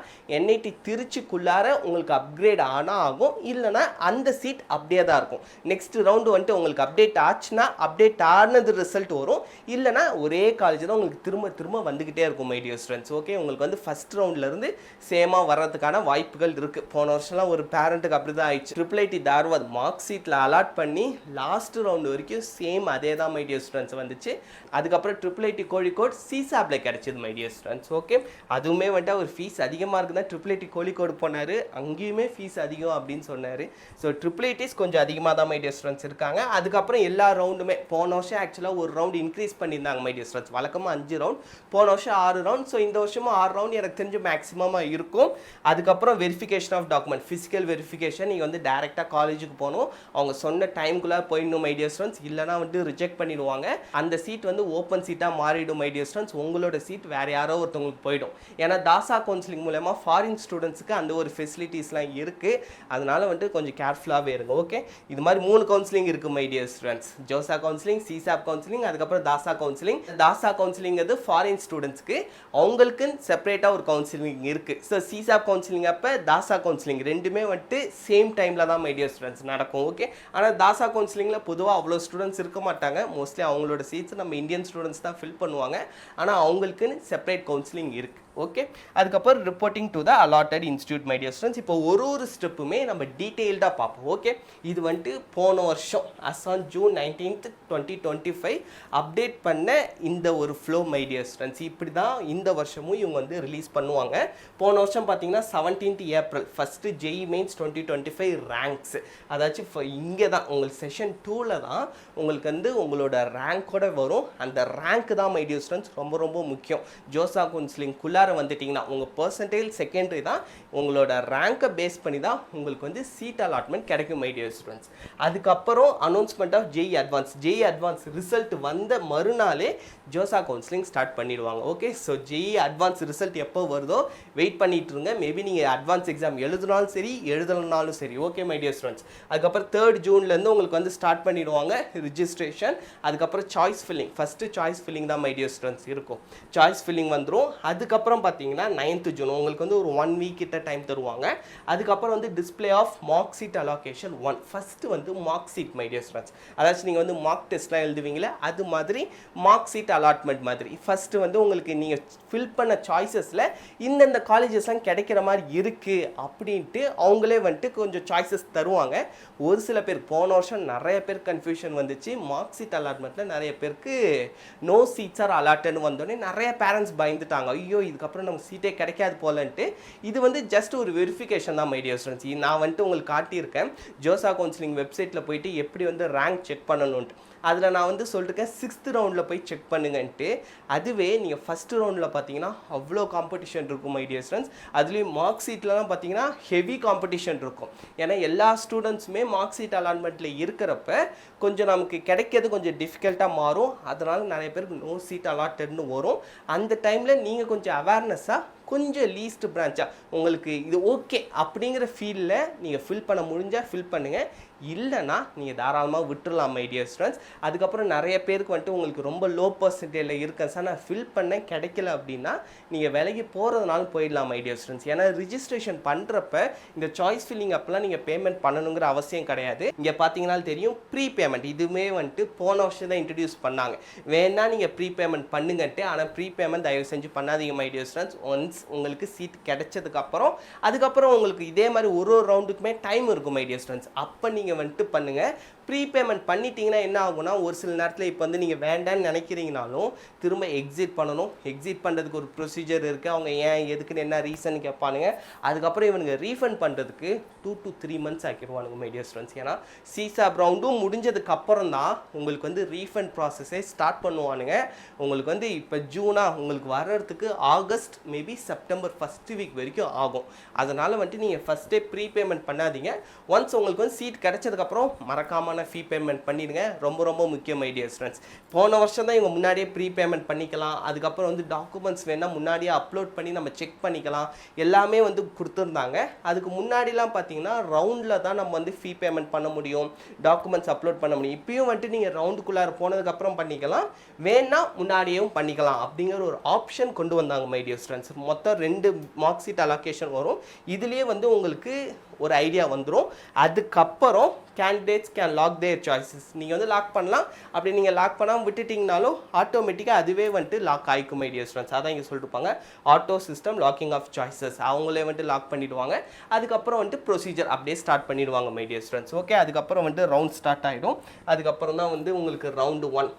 NIT திருச்சிக்குள்ளார உங்களுக்கு அப்கிரேட் ஆனால் ஆகும், இல்லைனா அந்த சீட் அப்படியே தான் இருக்கும். நெக்ஸ்ட் ரவுண்டு வந்துட்டு உங்களுக்கு அப்டேட் ஆச்சுன்னா அப்டேட் ஆனது ரிசல்ட் வரும், இல்லைனா ஒரே காலேஜ் தான் உங்களுக்கு திரும்ப திரும்ப வந்துக்கிட்டே இருக்கும் மை டியர் ஸ்டூடெண்ட்ஸ். ஓகே, உங்களுக்கு வந்து ஃபஸ்ட் ரவுண்ட்லேருந்து சேமாக வர்றதுக்கான வாய்ப்புகள் இருக்குது. போன வருஷம்லாம் ஒரு பேரண்ட்டுக்கு அப்படி தான் ஆயிடுச்சு. IIIT தார்வாத் மார்க் சீட்டில் அலாட் பண்ணி லாஸ்ட் ரவுண்டு வரைக்கும் சேம் அதே தான் மை டியர் ஸ்டூடெண்ட்ஸ் வந்துச்சு. அதுக்கப்புறம் IIIT கோழிக்கோடு CSAPல கிடச்சிது மை டியர் ஸ்டூடெண்ட்ஸ். ஓகே, அதுவுமே வந்துட்டு அவர் ஃபீஸ் அதிகமாக இருக்குது தான் IIIT கோழிக்கோடு போனார், அங்கேயுமே ஃபீஸ் அதிகம் அப்படின்னு சொன்னார். ஸோ IIITs கொஞ்சம் அதிகமாக தான் மை டியர் ஸ்டூடெண்ட்ஸ் இருக்காங்க. அதுக்கப்புறம் எல்லா ரவுண்டுமே போன வருஷம் ஆக்சுவலாக ஒரு ரவுண்ட் இன்க்ரீஸ் பண்ணியிருந்தாங்க மை டியர் ஸ்டூடெண்ட்ஸ். வழக்கமாக 5 ரவுண்ட், போன வருஷம் 6 ரவுண்ட். ஸோ இந்த வருஷமும் 6 ரவுண்ட் எனக்கு தெரிஞ்சு மேக்ஸிமமாக இருக்கும். அதுக்கப்புறம் verification of document, physical verification, நீங்கள் வந்து டேரெக்டாக காலேஜுக்கு போகணும், அவங்க சொன்ன டைமுக்குள்ளே போயிடணும் மை டியர் ஸ்டூடெண்ட்ஸ், இல்லைனா வந்து ரிஜெக்ட் பண்ணிடுவாங்க. அந்த சீட் வந்து ஓப்பன் சீட்டாக மாறிடும் மை டியர் ஸ்டூடெண்ட்ஸ், உங்களோட சீட் வேறு யாரோ ஒருத்தவங்களுக்கு போயிடும். ஏன்னா தாசா கவுன்சிலிங் மூலமா ஃபாரின் ஸ்டூடெண்ட்ஸுக்கு அந்த ஒரு ஃபெசிலிட்டிஸ்லாம் இருக்குது, அதனால வந்துட்டு கொஞ்சம் கேர்ஃபுல்லாகவே இருங்க. ஓகே, இது மாதிரி 3 கவுன்சிலிங் இருக்குது my dear students, JoSAA counselling, CSAP counselling, அதுக்கப்புறம் தாசா கவுன்சிலிங். தாசா கவுன்சிலிங்கிறது ஃபாரின் ஸ்டூடெண்ட்ஸ்க்கு, அவங்களுக்கு செப்பரேட்டாக ஒரு கவுன்சிலிங் இருக்குது. ஸோ CSAP கவுன்சிலிங் அப்போ தாசா கவுன்சிலிங் ரெண்டுமே வந்துட்டு சேம் டைமில் தான் மை டியர் ஸ்டூடெண்ட்ஸ் நடக்கும். ஓகே, ஆனால் தாசா கவுன்சிலிங்கில் பொதுவாக அவ்வளோ ஸ்டூடெண்ட்ஸ் இருக்க மாட்டாங்க, மோஸ்ட்லி அவங்களோட சீட்ஸ் நம்ம இந்தியன் ஸ்டூடெண்ட்ஸ் தான் ஃபில் பண்ணுவாங்க, ஆனால் அவங்களுக்குன்னு செப்பரேட் கவுன்சிலிங் இருக்குது. ஓகே, அதுக்கப்புறம் reporting to the allotted institute my dear students. இப்போ ஒரு ஸ்டெப்புமே நம்ம டீட்டெயில்டாக பார்ப்போம். ஓகே, இது வந்துட்டு போன வருஷம் as on June 19th 2025 update பண்ண இந்த ஒரு ஃப்ளோ மை டியர் ஸ்டூடெண்ட்ஸ். இப்படி தான் இந்த வருஷமும் இவங்க வந்து ரிலீஸ் பண்ணுவாங்க. போன வருஷம் பார்த்தீங்கன்னா 17th April first JEE mains 2025 ranks, அதாச்சும் இங்கே தான் உங்களுக்கு செஷன் 2ல் தான் உங்களுக்கு வந்து உங்களோட ரேங்க்கோட வரும். அந்த ரேங்க் தான் மை டியர் ஸ்டூடெண்ட்ஸ் ரொம்ப ரொம்ப முக்கியம். ஜோசா கவுன்சிலிங் வந்துட்டீங்கன்னா உங்கள் பர்சன்டேஜ் செகண்டரி தான், உங்களோட ரேங்கை பேஸ் பண்ணி தான் உங்களுக்கு வந்து சீட் அலாட்மெண்ட் கிடைக்கும் மை டியர் ஸ்டூடெண்ட்ஸ். அதுக்கப்புறம் announcement of JEE advance result வந்த மறுநாளே ஜோசா கவுன்சிலிங் ஸ்டார்ட் பண்ணிடுவாங்க. Okay, so JEE advance result எப்போ வருதோ வெயிட் பண்ணிட்டு இருங்க. மேபி நீங்கள் அட்வான்ஸ் எக்ஸாம் எழுதினாலும் சரி எழுதலனாலும் சரி. Okay my dear students. அதுக்கப்புறம் 3rd ஜூன்லேருந்து உங்களுக்கு வந்து ஸ்டார்ட் பண்ணிடுவாங்க ரிஜிஸ்ட்ரேஷன். அதுக்கப்புறம் choice filling, first choice filling தான் மை டியர் ஸ்டூடெண்ட்ஸ் இருக்கும். சாய்ஸ் ஃபில்லிங் வந்துடும். அதுக்கப்புறம் பார்த்தீங்கன்னா 9th ஜூன் உங்களுக்கு வந்து ஒரு 1 வீக் கிட்ட டைம் தருவாங்க. அதுக்கப்புறம் வந்து display of mark seat allocation 1. First வந்து mark seat my dear students, அதாச்சும் நீங்கள் வந்து மார்க் டெஸ்ட்லாம் எழுதுவீங்களே அது மாதிரி மார்க் சீட் அலாட்மெண்ட் மாதிரி ஃபஸ்ட்டு வந்து உங்களுக்கு நீங்கள் ஃபில் பண்ண சாய்ஸஸில் இந்தந்த காலேஜஸ்லாம் கிடைக்கிற மாதிரி இருக்குது அப்படின்ட்டு அவங்களே வந்துட்டு கொஞ்சம் சாய்ஸஸ் தருவாங்க. ஒரு சில பேர் போன வருஷம் நிறைய பேர் கன்ஃபியூஷன் வந்துச்சு, மார்க் சீட் அலாட்மெண்ட்டில் நிறைய பேருக்கு நோ சீட்ஸ் ஆர் அலாட்டட்னு வந்தோடனே நிறைய பேரண்ட்ஸ் பயந்துட்டாங்க, ஐயோ இதுக்கப்புறம் நமக்கு சீட்டே கிடைக்காது போலன்ட்டு. இது வந்து ஜஸ்ட் ஒரு வெரிஃபிகேஷன் தான் மை டியர் ஸ்டூடெண்ட்ஸ். நான் வந்துட்டு உங்களுக்கு காட்டியிருக்கேன் ஜோசா கவுன்சிலிங் வெப்சைட்டில் போயிட்டு எப்படி வந்து ரேங்க் செக் பண்ணணுன்ட்டு. அதில் நான் வந்து சொல்லிருக்கேன் 6th ரவுண்டில் போய் செக் பண்ணுங்கன்ட்டு. அதுவே நீங்கள் ஃபஸ்ட் ரவுண்டில் பார்த்தீங்கன்னா அவ்வளோ காம்படிஷன் இருக்கும் மை டியர் ஸ்டூடெண்ட்ஸ். அதுலேயும் மார்க் ஷீட்லலாம் பார்த்தீங்கன்னா ஹெவி காம்படிஷன் இருக்கும். ஏன்னா எல்லா ஸ்டூடெண்ட்ஸுமே மார்க் ஷீட் அலாட்மெண்ட்டில் இருக்கிறப்ப கொஞ்சம் நமக்கு கிடைக்கிறது கொஞ்சம் டிஃபிகல்ட்டாக மாறும். அதனால் நிறைய பேருக்கு நோ சீட் அலாட்டட்னு வரும். அந்த டைமில் நீங்கள் கொஞ்சம் அவேர்னஸாக கொஞ்சம் லீஸ்ட் பிரான்ச்சாக உங்களுக்கு இது ஓகே அப்படிங்கிற ஃபீல்டில் நீங்கள் ஃபில் பண்ண முடிஞ்சால் ஃபில் பண்ணுங்கள். இல்லைனா நீங்கள் தாராளமாக விட்டுடலாம் மை டியர் ஸ்டூடெண்ட்ஸ். அதுக்கப்புறம் நிறைய பேருக்கு வந்துட்டு உங்களுக்கு ரொம்ப லோ பர்சன்டேஜில் இருக்கேன் சார் நான் ஃபில் பண்ண கிடைக்கல அப்படின்னா நீங்கள் விலைக்கு போகிறதுனால போயிடலாம் மை டியர் ஸ்டூடெண்ட்ஸ். ஏன்னா ரிஜிஸ்ட்ரேஷன் பண்ணுறப்ப இந்த சாய்ஸ் ஃபில்லிங் அப்பெல்லாம் நீங்கள் பேமெண்ட் பண்ணணுங்கிற அவசியம் கிடையாது. இங்கே பார்த்தீங்கன்னா தெரியும் ப்ரீ பேமெண்ட் இதுவுமே வந்துட்டு போன வருஷம் தான் இன்ட்ரடியூஸ் பண்ணாங்க. வேணால் நீங்கள் ப்ரீ பேமெண்ட் பண்ணுங்கன்ட்டு. ஆனால் ப்ரீ பேமெண்ட் தயவு செஞ்சு பண்ணாதீங்க மை டியர் ஸ்டூடெண்ட்ஸ். ஒன்ஸ் உங்களுக்கு சீட் கிடைச்சதுக்கப்புறம் அதுக்கப்புறம் உங்களுக்கு இதே மாதிரி ஒரு ரவுண்டுக்குமே டைம் இருக்கும் மை டியர் ஸ்டூடெண்ட்ஸ். அப்போ நீங்கள் வந்துட்டு பண்ணுங்கள். ப்ரீ பேமெண்ட் பண்ணிட்டீங்கன்னா என்ன ஆகும்னா ஒரு சில நேரத்தில் இப்போ வந்து நீங்கள் வேண்டான்னு நினைக்கிறீங்கனாலும் திரும்ப எக்ஸிட் பண்ணணும். எக்ஸிட் பண்ணுறதுக்கு ஒரு ப்ரொசீஜர் இருக்குது. அவங்க ஏன் எதுக்குன்னு என்ன ரீசன் கேட்பானுங்க. அதுக்கப்புறம் இவனுங்க ரீஃபண்ட் பண்ணுறதுக்கு 2 to 3 months ஆக்கிடுவானுங்க மை டியர் ஸ்டூடெண்ட்ஸ். ஏன்னா சிசாப் ரவுண்டும் முடிஞ்சதுக்கு அப்புறம் தான் உங்களுக்கு வந்து ரீஃபண்ட் ப்ராசஸே ஸ்டார்ட் பண்ணுவானுங்க. உங்களுக்கு வந்து இப்போ ஜூனா உங்களுக்கு வர்றதுக்கு August maybe September first week வரைக்கும் ஆகும். அதனால் வந்துட்டு நீங்கள் ஃபஸ்ட்டே ப்ரீ பேமெண்ட் பண்ணாதீங்க. ஒன்ஸ் உங்களுக்கு வந்து சீட் கிடைச்சதுக்கப்புறம் மறக்காம ஃபீ பேமெண்ட் பண்ணிடுங்க. ரொம்ப ரொம்ப முக்கியம் மை டியர் ஸ்டூடெண்ட்ஸ். போன வருஷம் தான் இவங்க முன்னாடியே ப்ரீ பேமெண்ட் பண்ணிக்கலாம். அதுக்கப்புறம் வந்து டாக்குமெண்ட்ஸ் வேணால் முன்னாடியே அப்லோட் பண்ணி நம்ம செக் பண்ணிக்கலாம். எல்லாமே வந்து கொடுத்துருந்தாங்க. அதுக்கு முன்னாடிலாம் பார்த்தீங்கன்னா ரவுண்டில் தான் நம்ம வந்து ஃபீ பேமெண்ட் பண்ண முடியும், டாக்குமெண்ட்ஸ் அப்லோட் பண்ண முடியும். இப்பயும் வந்துட்டு நீங்கள் ரவுண்டுக்குள்ளார போனதுக்கப்புறம் பண்ணிக்கலாம், வேணா முன்னாடியும் பண்ணிக்கலாம் அப்படிங்கிற ஒரு ஆப்ஷன் கொண்டு வந்தாங்க மை டியர் ஸ்டூடெண்ட்ஸ். மொத்தம் 2 மார்க் ஷீட் அலோகேஷன் வரும். இதுலேயே வந்து உங்களுக்கு ஒரு ஐடியா வந்துடும். அதுக்கப்புறம் candidates can lock their choices. நீங்கள் வந்து லாக் பண்ணலாம். அப்படி நீங்கள் லாக் பண்ணாமல் விட்டுட்டிங்கனாலும் ஆட்டோமேட்டிக்காக அதுவே வந்துட்டு லாக் ஆகிக்கும் மை டியர் ஸ்டூடெண்ட்ஸ். அதான் இங்கே சொல்லிட்டுப்பாங்க auto system locking of choices. அவங்களே வந்துட்டு லாக் பண்ணிவிடுவாங்க. அதுக்கப்புறம் வந்துட்டு ப்ரொசீஜர் அப்படியே ஸ்டார்ட் பண்ணிவிடுவாங்க மை டியர் ஸ்டூடெண்ட்ஸ். ஓகே, அதுக்கப்புறம் வந்துட்டு ரவுண்ட் ஸ்டார்ட் ஆகிடும். அதுக்கப்புறம் தான் வந்து உங்களுக்கு ரவுண்டு 1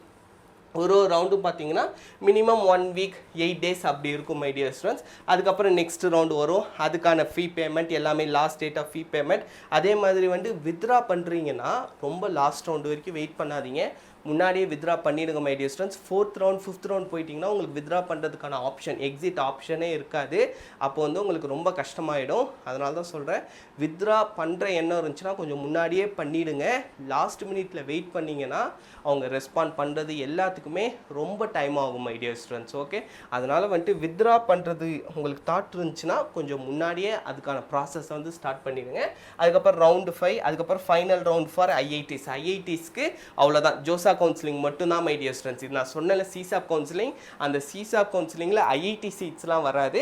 ஒரு ரவுண்டு பார்த்தீங்கன்னா மினிமம் 1 week 8 days அப்படி இருக்கும் மை டியர் ஸ்டூடெண்ட்ஸ். அதுக்கப்புறம் நெக்ஸ்ட் ரவுண்டு வரும். அதுக்கான ஃபீ பேமெண்ட் எல்லாமே last date of fee payment. அதே மாதிரி வந்து வித்ரா பண்ணுறீங்கன்னா ரொம்ப லாஸ்ட் ரவுண்டு வரைக்கும் வெயிட் பண்ணாதீங்க. முன்னாடியே வித்ரா பண்ணிடுங்க my dear students. 4th round 5th round போயிட்டீங்கன்னா உங்களுக்கு வித்ரா பண்ணுறதுக்கான ஆப்ஷன் எக்ஸிட் ஆப்ஷனே இருக்காது. அப்போ வந்து உங்களுக்கு ரொம்ப கஷ்டமாயிடும். அதனால தான் சொல்கிறேன், வித்ரா பண்ணுற எண்ணம் இருந்துச்சுன்னா கொஞ்சம் முன்னாடியே பண்ணிவிடுங்க. லாஸ்ட் மினிட்ல வெயிட் பண்ணிங்கன்னா அவங்க ரெஸ்பாண்ட் பண்ணுறது எல்லாத்துக்குமே ரொம்ப டைம் ஆகும் மை டியர் ஸ்டூடெண்ட்ஸ். ஓகே, அதனால் வந்துட்டு வித்ரா பண்ணுறது உங்களுக்கு தாட் இருந்துச்சுன்னா கொஞ்சம் முன்னாடியே அதுக்கான ப்ராசஸை வந்து ஸ்டார்ட் பண்ணிடுங்க. அதுக்கப்புறம் ரவுண்டு 5, அதுக்கப்புறம் ஃபைனல் ரவுண்ட் ஃபார் ஐஐடிஸ். ஐஐடிஸ்க்கு அவ்வளோதான், ஜோசா கவுன்சிலிங் மட்டும்தான் மை டியர் ஸ்டூடெண்ட்ஸ். இது நான் சொன்னல சிசாப் கவுன்சிலிங். அந்த சிசாப் கவுன்சிலிங்கில் ஐஐடி சீட்ஸ்லாம் வராது.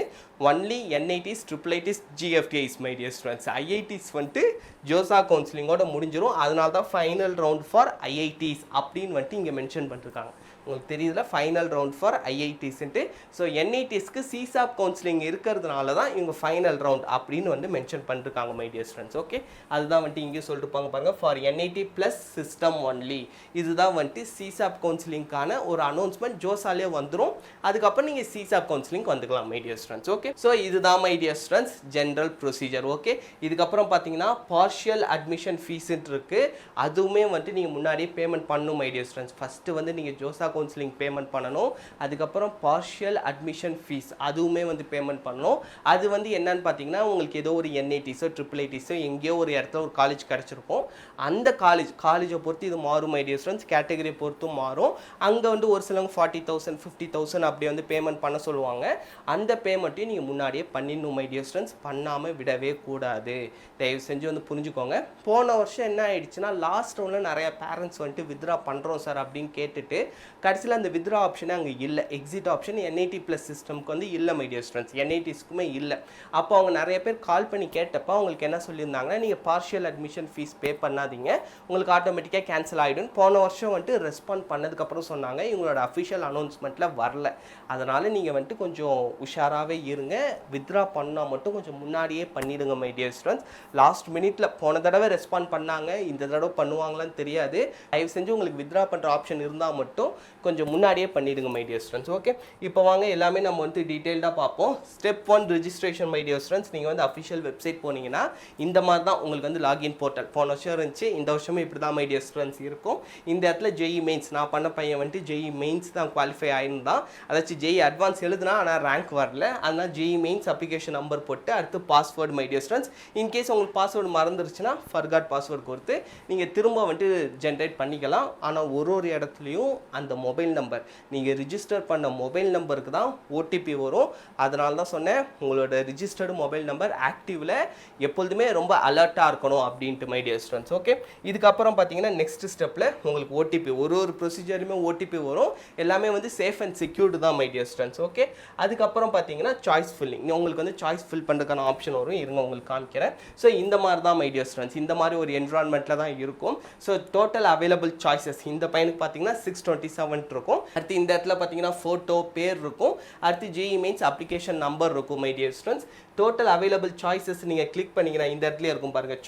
Only NITs, IIITs, GFTIs my dear students. IITs வந்துட்டு ஜோசா கவுன்சிலிங்கோட முடிஞ்சிடும். அதனால தான் ஃபைனல் ரவுண்ட் ஃபார் ஐஐடிஸ் அப்படின்னு வந்துட்டு இங்கே மென்ஷன் பண்ணிருக்காங்க. உங்களுக்கு தெரியுதுல, ஃபைனல் ரவுண்ட் ஃபார் ஐஐடிஸ்ன்ட்டு. ஸோ என்ஐடிஸ்க்கு சிசாப் கவுன்சிலிங் இருக்கிறதுனால தான் இவங்க ஃபைனல் ரவுண்ட் அப்படின்னு வந்து மென்ஷன் பண்ணிருக்காங்க மை டியர் ஸ்டூடெண்ட்ஸ். ஓகே, அதுதான் வந்துட்டு இங்கே சொல்லிட்டுப்பாங்க பாருங்கள், for NIT plus system only. இதுதான் வந்துட்டு சிசாப் கவுன்சிலிங்கான ஒரு அனௌன்ஸ்மெண்ட் ஜோசாலே வந்துடும். அதுக்கப்புறம் நீங்கள் சிசாப் கவுன்சிலிங் வந்துக்கலாம் my dear students. Okay, so இதுதான் my dear students general procedure. Okay, இதுக்கப்புறம் பார்த்தீங்கன்னா பார்ஷியல் அட்மிஷன் ஃபீஸ்ன்ட்டு இருக்குது. அதுவுமே வந்துட்டு நீங்கள் முன்னாடியே பேமெண்ட் பண்ணணும் மை டியர் ஸ்டூடெண்ட்ஸ். ஃபஸ்ட்டு வந்து நீங்கள் ஜோசா கவுன்சிலிங் பேமெண்ட் பண்ணணும். அதுக்கப்புறம் பார்ஷியல் அட்மிஷன் ஃபீஸ் அதுவுமே வந்து பேமெண்ட் பண்ணணும். அது வந்து என்னன்னு பார்த்தீங்கன்னா உங்களுக்கு ஏதோ ஒரு என்ஐடிஸோ IIITஸோ எங்கேயோ ஒரு இடத்துல ஒரு காலேஜ் கிடச்சிருக்கும். அந்த காலேஜை பொறுத்து இது மாறும் மை டியர் ஸ்டூடெண்ட்ஸ். கேட்டகரி பொறுத்தும் மாறும். அங்கே வந்து ஒரு சிலவங்க 40,000 50,000 அப்படி வந்து பேமெண்ட் பண்ண சொல்லுவாங்க. அந்த பேமெண்ட்டையும் நீங்கள் முன்னாடியே பண்ணிடணும் மை டியர் ஸ்டூடெண்ட்ஸ். பண்ணாமல் விடவே கூடாது. தயவு செஞ்சு வந்து புரிஞ்சுக்கோங்க. போன வருஷம் என்ன ஆயிடுச்சுன்னா லாஸ்ட் ரவுண்டில் நிறைய பேரண்ட்ஸ் வந்துட்டு வித்ரா பண்ணுறோம் சார் அப்படின்னு கேட்டுட்டு கடைசியில் அந்த வித்ரா ஆப்ஷனே அங்கே இல்லை. எக்ஸிட் ஆப்ஷன் என்ஐடி ப்ளஸ் சிஸ்டம்க்கு வந்து இல்லை மை டியர் ஸ்டூடெண்ட்ஸ். என்ஐடிஸ்க்குமே இல்லை. அப்போ அவங்க நிறைய பேர் கால் பண்ணி கேட்டப்போ அவங்களுக்கு என்ன சொல்லியிருந்தாங்கன்னா, நீங்கள் பார்ஷியல் அட்மிஷன் ஃபீஸ் பே பண்ணாதீங்க, உங்களுக்கு ஆட்டோமேட்டிக்காக கேன்சல் ஆகிடும். போன வருஷம் வந்துட்டு ரெஸ்பாண்ட் பண்ணதுக்கப்புறம் சொன்னாங்க, இவங்களோட அஃபிஷியல் அனௌன்ஸ்மெண்ட்டில் வரல. அதனால் நீங்கள் வந்துட்டு கொஞ்சம் உஷாராகவே இருங்க. வித்ரா பண்ணால் மட்டும் கொஞ்சம் முன்னாடியே பண்ணிவிடுங்க மை டியர் ஸ்டூடெண்ட்ஸ். லாஸ்ட் மினிட்ல போன தடவை ரெஸ்பாண்ட் பண்ணாங்க, இந்த தடவை பண்ணுவாங்களான்னு தெரியாது. தயவு செஞ்சு உங்களுக்கு வித்ரா பண்ணுற ஆப்ஷன் இருந்தால் மட்டும் கொஞ்சம் முன்னாடியே பண்ணிடுங்க மை டியர் ஸ்டூடெண்ட்ஸ். ஓகே, இப்போ வாங்க எல்லாமே நம்ம வந்து டீட்டெயில்டாக பார்ப்போம். Step 1 registration my dear students. நீங்கள் வந்து அஃபிஷியல் வெப்சைட் போனீங்கன்னா இந்த மாதிரி தான் உங்களுக்கு வந்து லாகின் போர்ட்டல் போன வருஷம் இருந்துச்சு, இந்த வருஷமும் இப்படி தான் மை டியர் ஸ்டூடெண்ட்ஸ் இருக்கும். இந்த இடத்துல ஜெஇ மெயின்ஸ் நான் பண்ண பையன் வந்துட்டு ஜெஇ மெயின்ஸ் தான் குவாலிஃபை ஆயிருந்தான், அதாச்சும் ஜெஇ அட்வான்ஸ் எழுதுனா ஆனால் ரேங்க் வரல, அதனால் ஜெஇ மெயின்ஸ் அப்ளிகேஷன் நம்பர் போட்டு அடுத்து password my dear students. In case உங்களுக்கு பாஸ்வேர்டு மறந்துருச்சுன்னா ஃபர்காட் பாஸ்வேர்டு கொடுத்து நீங்கள் திரும்ப வந்துட்டு ஜென்ரேட் பண்ணிக்கலாம். ஆனால் ஒரு இடத்துலையும் அந்த மொபைல் நம்பர் நீங்கள் ரிஜிஸ்டர் பண்ண மொபைல் நம்பருக்கு தான் ஓடிபி வரும். அதனால தான் சொன்னேன் உங்களோட ரிஜிஸ்டர்டு மொபைல் நம்பர் ஆக்டிவில் எப்பொழுதுமே ரொம்ப அலர்ட்டாக இருக்கணும் அப்படின்ட்டு மை டியர் ஸ்டூடெண்ட்ஸ். ஓகே, இதுக்கப்புறம் பார்த்தீங்கன்னா நெக்ஸ்ட் ஸ்டெப்பில் உங்களுக்கு ஓடிபி ஒரு ப்ரொசீஜருமே ஓடிபி வரும். எல்லாமே வந்து சேஃப் அண்ட் செக்யூர்டு தான் மை டியர் ஸ்டூடெண்ட்ஸ். ஓகே, அதுக்கப்புறம் பார்த்தீங்கன்னா சாய்ஸ் ஃபில்லிங் உங்களுக்கு வந்து சாய்ஸ் ஃபில் பண்ணுறதுக்கான ஆப்ஷன் வரும். இருங்க உங்களுக்கு காமிக்கிறேன். ஸோ இந்த மாதிரி தான் மை டியர் ஸ்டூடெண்ட்ஸ், இந்த மாதிரி ஒரு என்விரான்மெண்ட்டில் தான் இருக்கும். ஸோ டோட்டல் அவைலபிள் சாய்ஸஸ் இந்த பையனுக்கு பார்த்தீங்கன்னா 627 இருக்கும். அடுத்து இந்த இடத்துல பார்த்தீங்கன்னா ஃபோட்டோ பேர் இருக்கும். அடுத்து ஜெஇ மெயின்ஸ் அப்ளிகேஷன் நம்பர் இருக்கும் my dear students. Total available choices நீங்கள் கிளிக் பண்ணிங்கன்னா இந்த இடத்துல இருக்கும் பாருங்கள்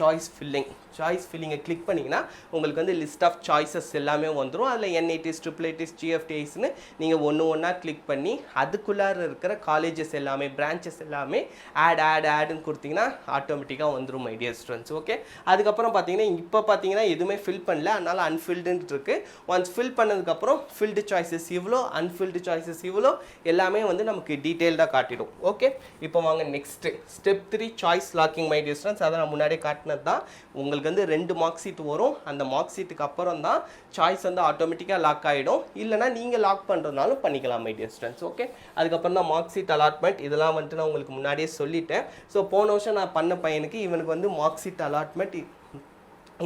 சாய்ஸ் ஃபில்லிங்கை கிளிக் பண்ணிங்கன்னா உங்களுக்கு வந்து லிஸ்ட் ஆஃப் சாய்ஸஸ் எல்லாமே வந்துடும். அதில் NITs IIITs GFTSன்னு நீங்கள் ஒன்றா கிளிக் பண்ணி அதுக்குள்ளார இருக்கிற காலேஜஸ் எல்லாமே பிரான்ச்சஸ் எல்லாமே ஆடுன்னு கொடுத்தீங்கன்னா ஆட்டோமேட்டிக்காக வந்துடும் மை டியர் ஸ்டூடெண்ட்ஸ். ஓகே, அதுக்கப்புறம் பார்த்தீங்கன்னா இப்போ பார்த்தீங்கன்னா எதுவுமே ஃபில் பண்ணல, அதனால் அன்ஃபில்டுன்னு இருக்குது. ஒன்ஸ் ஃபில் பண்ணதுக்கப்புறம் ஃபில்டு சாய்ஸஸ் இவ்வளோ, அன்ஃபில்டு சாய்ஸஸ் இவ்வளோ எல்லாமே வந்து நமக்கு டீட்டெயில்டாக காட்டிடும். ஓகே, இப்போ வாங்க next step 3 choice locking my dear students. அதை நான் முன்னாடியே காட்டினது தான். உங்களுக்கு வந்து 2 மார்க் ஷீட் வரும். அந்த மார்க் ஷீட்டுக்கு அப்புறம் தான் சாய்ஸ் வந்து ஆட்டோமேட்டிக்காக லாக் ஆகிடும். இல்லைனா நீங்கள் லாக் பண்ணுறதுனாலும் பண்ணிக்கலாம் மை டியர் ஸ்டூடெண்ட்ஸ். ஓகே, அதுக்கப்புறம் தான் மார்க் ஷீட் அலாட்மெண்ட் இதெல்லாம் வந்துட்டு நான் உங்களுக்கு முன்னாடியே சொல்லிட்டேன். ஸோ போன வருஷம் நான் பண்ண பையனுக்கு இவனுக்கு வந்து மார்க் ஷீட் அலாட்மெண்ட்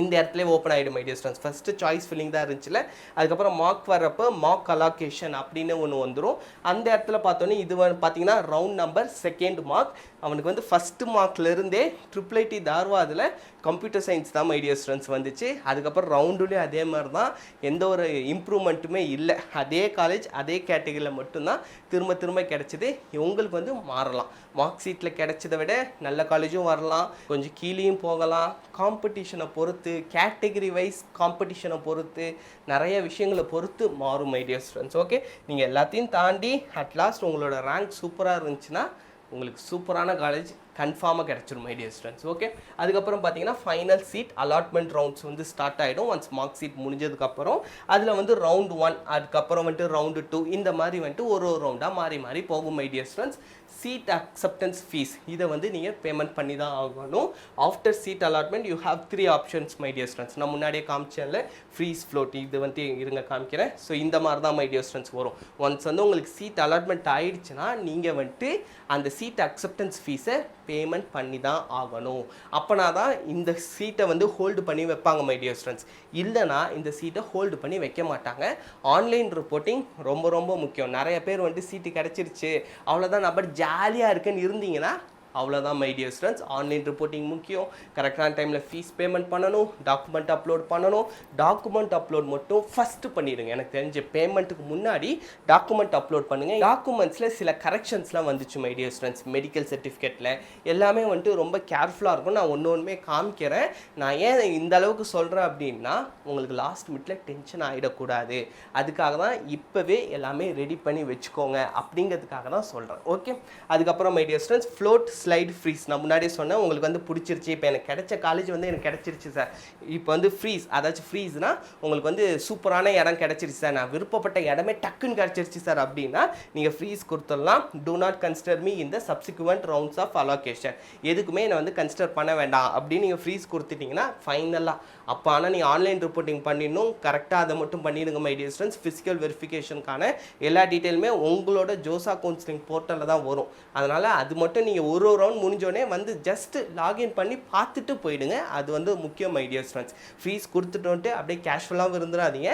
இந்த இடத்துல ஓப்பன் ஆகிடும் my dear students. First choice filling தான் இருந்துச்சுல, அதுக்கப்புறம் மார்க் வர்றப்போ மார்க் அலாகேஷன் அப்படின்னு ஒன்று வந்துடும். அந்த இடத்துல பார்த்தோன்னே இது பார்த்தீங்கன்னா ரவுண்ட் நம்பர் செகண்ட் மார்க். அவனுக்கு வந்து ஃபஸ்ட்டு மார்க்லேருந்தே IIIT தார்வாதில் கம்ப்யூட்டர் சயின்ஸ் தான் மை டியர் ஸ்டூடெண்ட்ஸ் வந்துச்சு. அதுக்கப்புறம் ரவுண்டுலேயும் அதே மாதிரி தான், எந்த ஒரு இம்ப்ரூவ்மெண்ட்டுமே இல்லை. அதே காலேஜ் அதே கேட்டகரியில் மட்டும்தான் திரும்ப கிடச்சிது. உங்களுக்கு வந்து மாறலாம், மார்க் ஷீட்டில் கிடைச்சதை விட நல்ல காலேஜும் வரலாம், கொஞ்சம் கீழேயும் போகலாம். காம்படிஷனை பொறுத்து கேட்டகரி வைஸ் காம்படிஷனை பொறுத்து நிறைய விஷயங்களை பொறுத்து மாறும் மை டியர் ஸ்டூடெண்ட்ஸ். ஓகே, நீங்கள் எல்லாத்தையும் தாண்டி அட்லாஸ்ட் உங்களோட ரேங்க் சூப்பராக இருந்துச்சுன்னா உங்களுக்கு சூப்பரான காலேஜ் கன்ஃபார்மாக கிடச்சிடும் மை டியர் ஸ்டூடெண்ட்ஸ். ஓகே, அதுக்கப்புறம் பார்த்தீங்கன்னா ஃபைனல் சீட் அலாட்மெண்ட் ரவுண்ட்ஸ் வந்து ஸ்டார்ட் ஆகிடும். ஒன்ஸ் மார்க் சீட் முடிஞ்சதுக்கப்புறம் அதில் வந்து ரவுண்ட் 1 அதுக்கப்புறம் வந்துட்டு ரவுண்டு 2 இந்த மாதிரி வந்துட்டு ஒரு ரவுண்டாக மாறி போகும் my dear students. Seat acceptance fees இதை வந்து நீங்கள் பேமெண்ட் பண்ணி தான் ஆகணும். After seat allotment you have 3 options my dear students. நான் முன்னாடியே காமிச்சேன்ல ஃப்ரீஸ் ஃப்ளோட், இது வந்து இருங்க காமிக்கிறேன். ஸோ இந்த மாதிரி தான் மை டியர் ஸ்டூடெண்ட்ஸ் வரும். ஒன்ஸ் வந்து உங்களுக்கு சீட் அலாட்மெண்ட் ஆகிடுச்சுன்னா நீங்கள் வந்துட்டு அந்த சீட் அக்செப்டன்ஸ் ஃபீஸை பேமெண்ட் பண்ணி தான் ஆகணும். அப்போனா தான் இந்த சீட்டை வந்து ஹோல்டு பண்ணி வைப்பாங்க மை டியர் ஸ்டூடெண்ட்ஸ். இல்லைனா இந்த சீட்டை ஹோல்டு பண்ணி வைக்க மாட்டாங்க. ஆன்லைன் ரிப்போர்ட்டிங் ரொம்ப முக்கியம். நிறைய பேர் வந்துட்டு சீட்டு கிடச்சிருச்சு அவ்வளோதான் நம்பர் ஜாலியாக இருக்குன்னு இருந்தீங்கன்னா அவ்வளோதான் my dear students. Online reporting முக்கியம். கரெக்டான டைமில் ஃபீஸ் பேமெண்ட் பண்ணணும், டாக்குமெண்ட் அப்லோட் பண்ணணும். டாக்குமெண்ட் அப்லோட் மட்டும் ஃபஸ்ட்டு பண்ணிடுங்க. எனக்கு தெரிஞ்ச பேமெண்ட்டுக்கு முன்னாடி டாக்குமெண்ட் அப்லோட் பண்ணுங்கள். டாக்குமெண்ட்ஸில் சில கரெக்ஷன்ஸ்லாம் வந்துச்சு மை டியர் ஸ்டூடெண்ட்ஸ். மெடிக்கல் சர்டிஃபிகேட்டில் எல்லாமே வந்துட்டு ரொம்ப கேர்ஃபுல்லாக இருக்கும். நான் ஒன்றுமே காமிக்கிறேன். நான் ஏன் இந்த அளவுக்கு சொல்கிறேன் அப்படின்னா உங்களுக்கு லாஸ்ட் மினிட்ல டென்ஷன் ஆகிடக்கூடாது. அதுக்காக தான் இப்போவே எல்லாமே ரெடி பண்ணி வச்சுக்கோங்க அப்படிங்கிறதுக்காக தான் சொல்கிறேன். ஓகே, அதுக்கப்புறம் my dear students float slide freeze. நான் முன்னாடியே சொன்னேன் உங்களுக்கு வந்து பிடிச்சிருச்சு, இப்போ எனக்கு கிடைச்ச காலேஜ் வந்து எனக்கு கிடச்சிருச்சு சார். இப்போ வந்து ஃப்ரீஸ், அதாச்சும் ஃப்ரீஸ்னால் உங்களுக்கு வந்து சூப்பரான இடம் கிடச்சிருச்சு சார், நான் விருப்பப்பட்ட இடமே டக்குன்னு கிடச்சிருச்சு சார் அப்படின்னா நீங்கள் ஃப்ரீஸ் கொடுத்துடலாம். டூ நாட் கன்சிடர் மீ இந்த சப்சிக்வெண்ட் ரவுண்ட்ஸ் ஆஃப் அலோகேஷன், எதுக்குமே என்னை வந்து கன்சிடர் பண்ண வேண்டாம் அப்படின்னு நீங்கள் ஃப்ரீஸ் கொடுத்துட்டிங்கன்னா ஃபைனலாக. அப்போ ஆனால் நீங்கள் ஆன்லைன் ரிப்போர்ட்டிங் பண்ணிடணும், கரெக்டாக அதை மட்டும் பண்ணிடுங்க மை டியர் ஸ்டூடெண்ட்ஸ். ஃபிசிக்கல் வெரிஃபிகேஷனுக்கான எல்லா டீட்டெயிலுமே உங்களோட ஜோசா கவுன்சிலிங் போர்ட்டலில் தான் வரும். அதனால் அது மட்டும் நீங்கள் ஒரு ரவுண்ட் முடிஞ்சோடனே வந்து ஜஸ்ட் லாகின் பண்ணி பார்த்துட்டு போயிடுங்க. அது வந்து முக்கியம் மை டியர் ஸ்டூடெண்ட்ஸ். ஃபீஸ் கொடுத்துட்டு அப்படியே கேஷுவலாகவும் இருந்துடாதீங்க.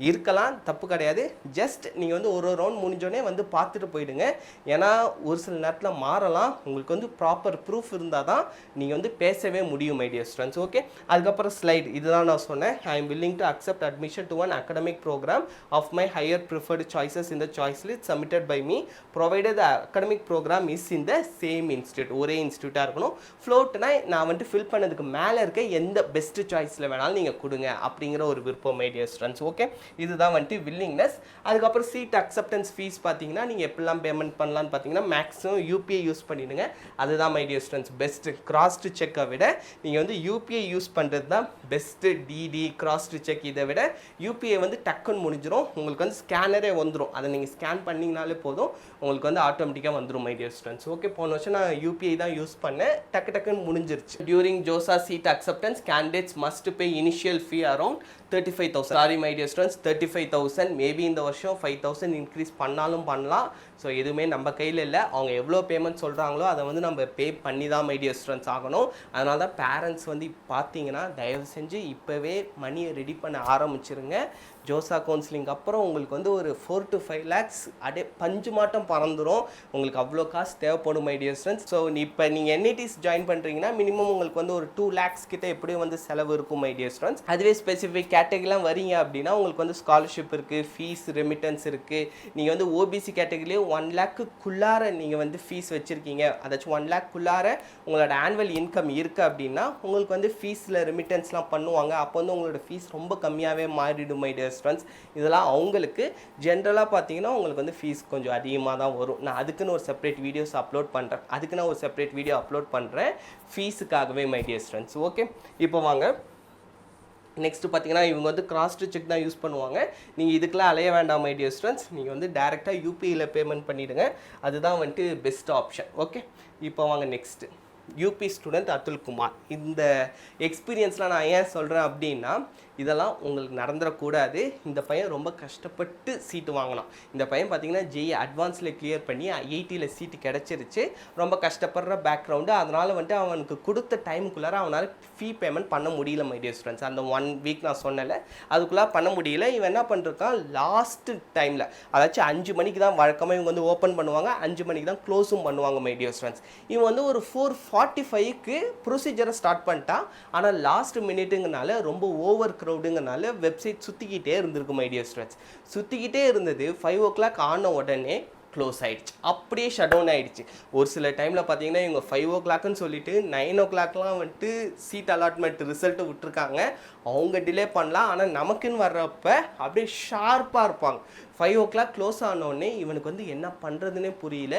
இருக்கலாம், தப்பு கிடையாது. ஜஸ்ட் நீங்கள் வந்து ஒரு ரவுண்ட் முடிஞ்சோடனே வந்து பார்த்துட்டு போயிடுங்க. ஏன்னா ஒரு சில நேரத்தில் மாறலாம். உங்களுக்கு வந்து ப்ராப்பர் ப்ரூஃப் இருந்தால் தான் நீங்கள் வந்து பேசவே முடியும் மை டியர் ஸ்டூடெண்ட்ஸ். ஓகே, அதுக்கப்புறம் ஸ்லைடு இதுதான் நான் சொன்னேன். I am willing to accept admission to an academic program of my higher preferred choices in the choice list submitted by me provided the academic program is in the same institute. Institute ஒரே இன்ஸ்டியூட்டாக இருக்கணும். ஃப்ளோட்னா நான் வந்துட்டு fill பண்ணதுக்கு மேலே இருக்க எந்த best சாய்ஸில் வேணாலும் நீங்கள் கொடுங்க அப்படிங்கிற ஒரு விருப்பம் மை டியர் ஸ்டூடெண்ட்ஸ். ஓகே, இதுதான் வந்துட்டு வில்லிங்னஸ். அதுக்கப்புறம் சீட் அக்செப்டன்ஸ் ஃபீஸ் பார்த்தீங்கன்னா நீங்கள் எப்படிலாம் பேமெண்ட் பண்ணலான்னு பார்த்தீங்கன்னா மேக்ஸிமம் யூபிஐ யூஸ் பண்ணிவிடுங்க. அதுதான் my dear students best. Crossed செக்கை விட நீங்கள் வந்து யூபிஐ யூஸ் பண்ணுறது தான் best. DD crossed cheque இதை விட யூபிஐ வந்து டக்குன்னு முடிஞ்சிடும். உங்களுக்கு வந்து ஸ்கேனரே வந்துடும். அதை நீங்கள் ஸ்கேன் பண்ணிங்கனாலே போதும், உங்களுக்கு வந்து ஆட்டோமேட்டிக்காக வந்துடும் மை டியர் ஸ்டூடெண்ட்ஸ். ஓகே, போன வருஷம் நான் யூபிஐ தான் யூஸ் பண்ணேன், டக்குன்னு முடிஞ்சிருச்சு. During JoSAA seat acceptance candidates must pay initial fee around 35,000. Sorry my dear students, 35,000. Maybe இந்த வருஷம் 5,000 இன்க்ரீஸ் பண்ணாலும் பண்ணலாம். ஸோ எதுவுமே நம்ம கையில் இல்லை. அவங்க எவ்வளோ பேமெண்ட் சொல்கிறாங்களோ அதை வந்து நம்ம பே பண்ணி தான் மை டியர் ஸ்டூடெண்ட்ஸ் ஆகணும். அதனால தான் பேரண்ட்ஸ் வந்து பார்த்தீங்கன்னா தயவு செஞ்சு இப்போவே மணியை ரெடி பண்ண ஆரம்பிச்சிருங்க. ஜோசா கவுன்சிலிங் அப்புறம் உங்களுக்கு வந்து ஒரு 4 to 5 lakhs அப்படியே பஞ்சு மாட்டம் பறந்துடும். உங்களுக்கு அவ்வளோ காசு தேவைப்படும் மை டியர் ஸ்டூடெண்ட்ஸ். ஸோ இப்போ நீங்கள் என்ஐடிஸ் ஜாயின் பண்ணுறீங்கன்னா மினிமம் உங்களுக்கு வந்து ஒரு 2 lakhs கிட்ட எப்படியும் வந்து செலவு இருக்கும் மை டியர் ஸ்டூடெண்ட்ஸ். அதுவே ஸ்பெசிஃபிக் கேட்டகரிலாம் வரீங்க அப்படின்னா உங்களுக்கு வந்து ஸ்காலர்ஷிப் இருக்குது, ஃபீஸ் ரெமிட்டன்ஸ் இருக்குது. நீங்கள் வந்து ஓபிசி கேட்டகரியிலே 1 lakhக்குள்ளார நீங்கள் வந்து ஃபீஸ் வச்சுருக்கீங்க, அதாச்சும் 1 lakhக்குள்ளார உங்களோட ஆனுவல் இன்கம் இருக்குது அப்படின்னா உங்களுக்கு வந்து ஃபீஸில் ரெமிட்டன்ஸ்லாம் பண்ணுவாங்க. அப்போ வந்து உங்களோட ஃபீஸ் ரொம்ப கம்மியாகவே மாறிடும் மை டியர் ஸ்டூடெண்ட்ஸ். இதெல்லாம் அவங்களுக்கு ஜென்ரலாக பார்த்தீங்கன்னா உங்களுக்கு வந்து ஃபீஸ் கொஞ்சம் அதிகமாக தான் வரும். நான் அதுக்குன்னு ஒரு செப்பரேட் வீடியோஸ் அப்லோட் பண்ணுறேன். அதுக்கு நான் ஒரு செப்பரேட் வீடியோ அப்லோட் பண்ணுறேன் ஃபீஸுக்காகவே மை டியர் ஸ்டூடெண்ட்ஸ். ஓகே, இப்போ வாங்க நெக்ஸ்ட்டு பார்த்தீங்கன்னா இவங்க வந்து கிராஸ் டு செக் தான் யூஸ் பண்ணுவாங்க. நீங்கள் இதுக்கெலாம் அலைய வேண்டாம் மை டியர் ஸ்டூடெண்ட்ஸ். நீங்கள் வந்து டேரெக்டாக யூபிஐயில் பேமெண்ட் பண்ணிவிடுங்க. அதுதான் வந்துட்டு பெஸ்ட் ஆப்ஷன். ஓகே, இப்போ வாங்க next UP student Atul Kumar. இந்த எக்ஸ்பீரியன்ஸ்லாம் நான் ஏன் சொல்கிறேன் அப்படின்னா இதெல்லாம் உங்களுக்கு நடந்துடக்கூடாது. இந்த பையன் ரொம்ப கஷ்டப்பட்டு சீட்டு வாங்கினான். இந்த பையன் பார்த்தீங்கன்னா ஜேஇ அட்வான்ஸில் கிளியர் பண்ணி ஐஐடியில் சீட்டு கிடச்சிருச்சு. ரொம்ப கஷ்டப்படுற பேக்ரவுண்டு. அதனால் வந்துட்டு அவனுக்கு கொடுத்த டைமுக்குள்ளார அவனால் ஃபீ பேமெண்ட் பண்ண முடியல மை டியர் ஸ்டூடெண்ட்ஸ். அந்த 1 week நான் சொன்னல அதுக்குள்ளே பண்ண முடியல. இவன் என்ன பண்ணிருக்கான் லாஸ்ட்டு டைமில், அதாச்சும் 5 மணிக்கு தான் வழக்கமாக இவங்க வந்து ஓப்பன் பண்ணுவாங்க, 5 மணிக்கு தான் க்ளோஸும் பண்ணுவாங்க மை டியர் ஸ்டூடெண்ட்ஸ். இவன் வந்து ஒரு 4:45க்கு ப்ரொசீஜரை ஸ்டார்ட் பண்ணிட்டான். ஆனால் லாஸ்ட் மினிட்டுங்கனால ரொம்ப ஓவர் க்ரௌடுங்கனால வெப்சைட் சுற்றிக்கிட்டே இருந்திருக்கு மை டியர் ஸ்டூடெண்ட்ஸ். சுற்றிக்கிட்டே இருந்தது. 5 o'clock ஆன உடனே க்ளோஸ் ஆகிடுச்சு, அப்படியே ஷட் டவுன் ஆகிடுச்சு. ஒரு சில டைமில் பார்த்தீங்கன்னா இவங்க 5 o'clockன்னு சொல்லிட்டு 9 o'clockலாம் வந்துட்டு சீட் அலாட்மெண்ட் ரிசல்ட்டு விட்டுருக்காங்க. அவங்க டிலே பண்ணலாம், ஆனால் நமக்குன்னு வர்றப்ப அப்படியே ஷார்ப்பாக இருப்பாங்க. 5 o'clock க்ளோஸ் ஆனோடனே இவனுக்கு வந்து என்ன பண்ணுறதுனே புரியல.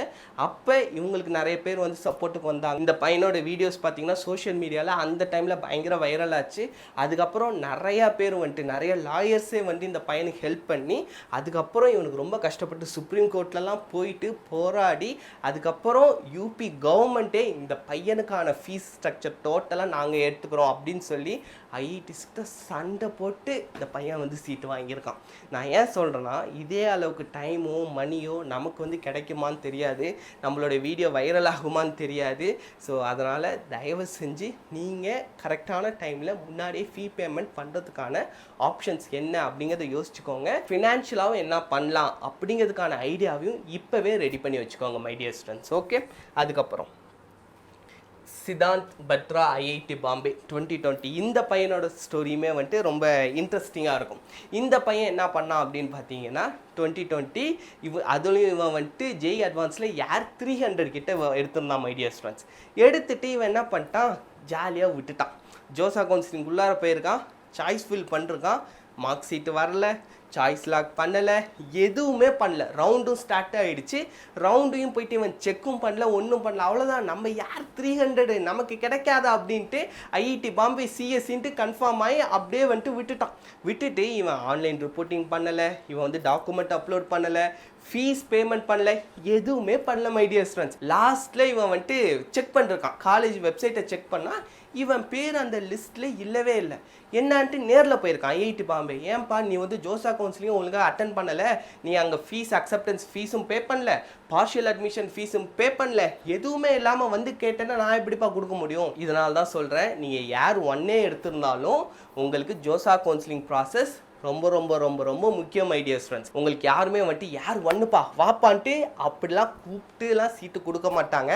அப்போ இவங்களுக்கு நிறைய பேர் வந்து சப்போர்ட்டுக்கு வந்தாங்க. இந்த பையனோட வீடியோஸ் பார்த்தீங்கன்னா சோஷியல் மீடியாவில் அந்த டைமில் பயங்கர வைரல் ஆச்சு. அதுக்கப்புறம் நிறையா பேர் வந்துட்டு நிறைய லாயர்ஸே வந்து இந்த பையனுக்கு ஹெல்ப் பண்ணி அதுக்கப்புறம் இவனுக்கு ரொம்ப கஷ்டப்பட்டு சுப்ரீம் கோர்ட்லலாம் போயிட்டு போராடி அதுக்கப்புறம் யூபி கவர்மெண்ட்டே இந்த பையனுக்கான ஃபீஸ் ஸ்ட்ரக்சர் டோட்டலாக நாங்கள் எடுத்துக்கிறோம் அப்படின்னு சொல்லி ஐஐடிஸ்கிட்ட சண்டை போட்டு இந்த பையன் வந்து சீட்டு வாங்கியிருக்கான். நான் ஏன் சொல்கிறேன்னா இதே அளவுக்கு டைமோ மணியோ நமக்கு வந்து கிடைக்குமான்னு தெரியாது, நம்மளோட வீடியோ வைரல் ஆகுமான்னு தெரியாது. ஸோ அதனால் தயவு செஞ்சு நீங்கள் கரெக்டான டைமில் முன்னாடியே ஃபீ பேமெண்ட் பண்ணுறதுக்கான ஆப்ஷன்ஸ் என்ன அப்படிங்கிறத யோசிச்சுக்கோங்க. ஃபினான்ஷியலாகவும் என்ன பண்ணலாம் அப்படிங்கிறதுக்கான ஐடியாவையும் இப்போவே ரெடி பண்ணி வச்சுக்கோங்க மை டியர் ஸ்டூடெண்ட்ஸ். ஓகே, அதுக்கப்புறம் சித்தாந்த் பத்ரா ஐஐடி பாம்பே 2020. இந்த பையனோட ஸ்டோரியுமே வந்துட்டு ரொம்ப இன்ட்ரெஸ்டிங்காக இருக்கும். இந்த பையன் என்ன பண்ணான் அப்படின்னு பார்த்தீங்கன்னா 2020 அதுலேயும் இவன் வந்துட்டு ஜேஇ அட்வான்ஸில் ஏர் 300 கிட்ட எடுத்திருந்தான் மை டியர் ஸ்டூடெண்ட்ஸ். எடுத்துகிட்டு இவன் என்ன பண்ணிட்டான், ஜாலியாக விட்டுட்டான். ஜோசா கவுன்சிலிங் உள்ளார போயிருக்கான், சாய்ஸ் ஃபில் பண்ணிருக்கான், மார்க் ஷீட்டு வரல, சாய்ஸ் லாக் பண்ணலை, எதுவுமே பண்ணல. ரவுண்டும் ஸ்டார்ட் ஆகிடுச்சு. ரவுண்டையும் போயிட்டு இவன் செக்கும் பண்ணல, ஒன்றும் பண்ணல. அவ்வளோதான், நம்ம யார் 300 நமக்கு கிடைக்காதா அப்படின்ட்டு ஐஐடி பாம்பே சிஎஸ்சின்ட்டு கன்ஃபார்ம் ஆகி அப்படியே வந்துட்டு விட்டுட்டு இவன் ஆன்லைன் ரிப்போர்ட்டிங் பண்ணலை, இவன் வந்து டாக்குமெண்ட் அப்லோட் பண்ணலை, ஃபீஸ் பேமெண்ட் பண்ணல, எதுவுமே பண்ணல மை டியர் ஸ்டூடெண்ட்ஸ். லாஸ்ட்டில் இவன் வந்துட்டு செக் பண்ணிருக்கான், காலேஜ் வெப்சைட்டை செக் பண்ணால் இவன் பேர் அந்த லிஸ்ட்டில் இல்லவே இல்லை. என்னான்ட்டு நேரில் போயிருக்கான் ஐஐடி பாம்பே. ஏன்பா நீ வந்து ஜோசா கவுன்சிலிங் ஒழுங்காக அட்டன் பண்ணலை, நீ அங்கே ஃபீஸ் அக்செப்டன்ஸ் ஃபீஸும் பே பண்ணல, பார்ஷியல் அட்மிஷன் ஃபீஸும் பே பண்ணல, எதுவுமே இல்லாமல் வந்து கேட்டேன்னா நான் எப்படிப்பா கொடுக்க முடியும்? இதனால தான் சொல்கிறேன், நீங்கள் யார் 1A எடுத்திருந்தாலும் உங்களுக்கு ஜோசா கவுன்சிலிங் ப்ராசஸ் ரொம்ப ரொம்ப ரொம்ப ரொம்ப முக்கியம் மை டியர் ஸ்டூடெண்ட்ஸ். உங்களுக்கு யாருமே வந்துட்டு யார் ஒன்றுப்பா வாப்பான்ட்டு அப்படிலாம் கூப்பிட்டுலாம் சீட்டு கொடுக்க மாட்டாங்க.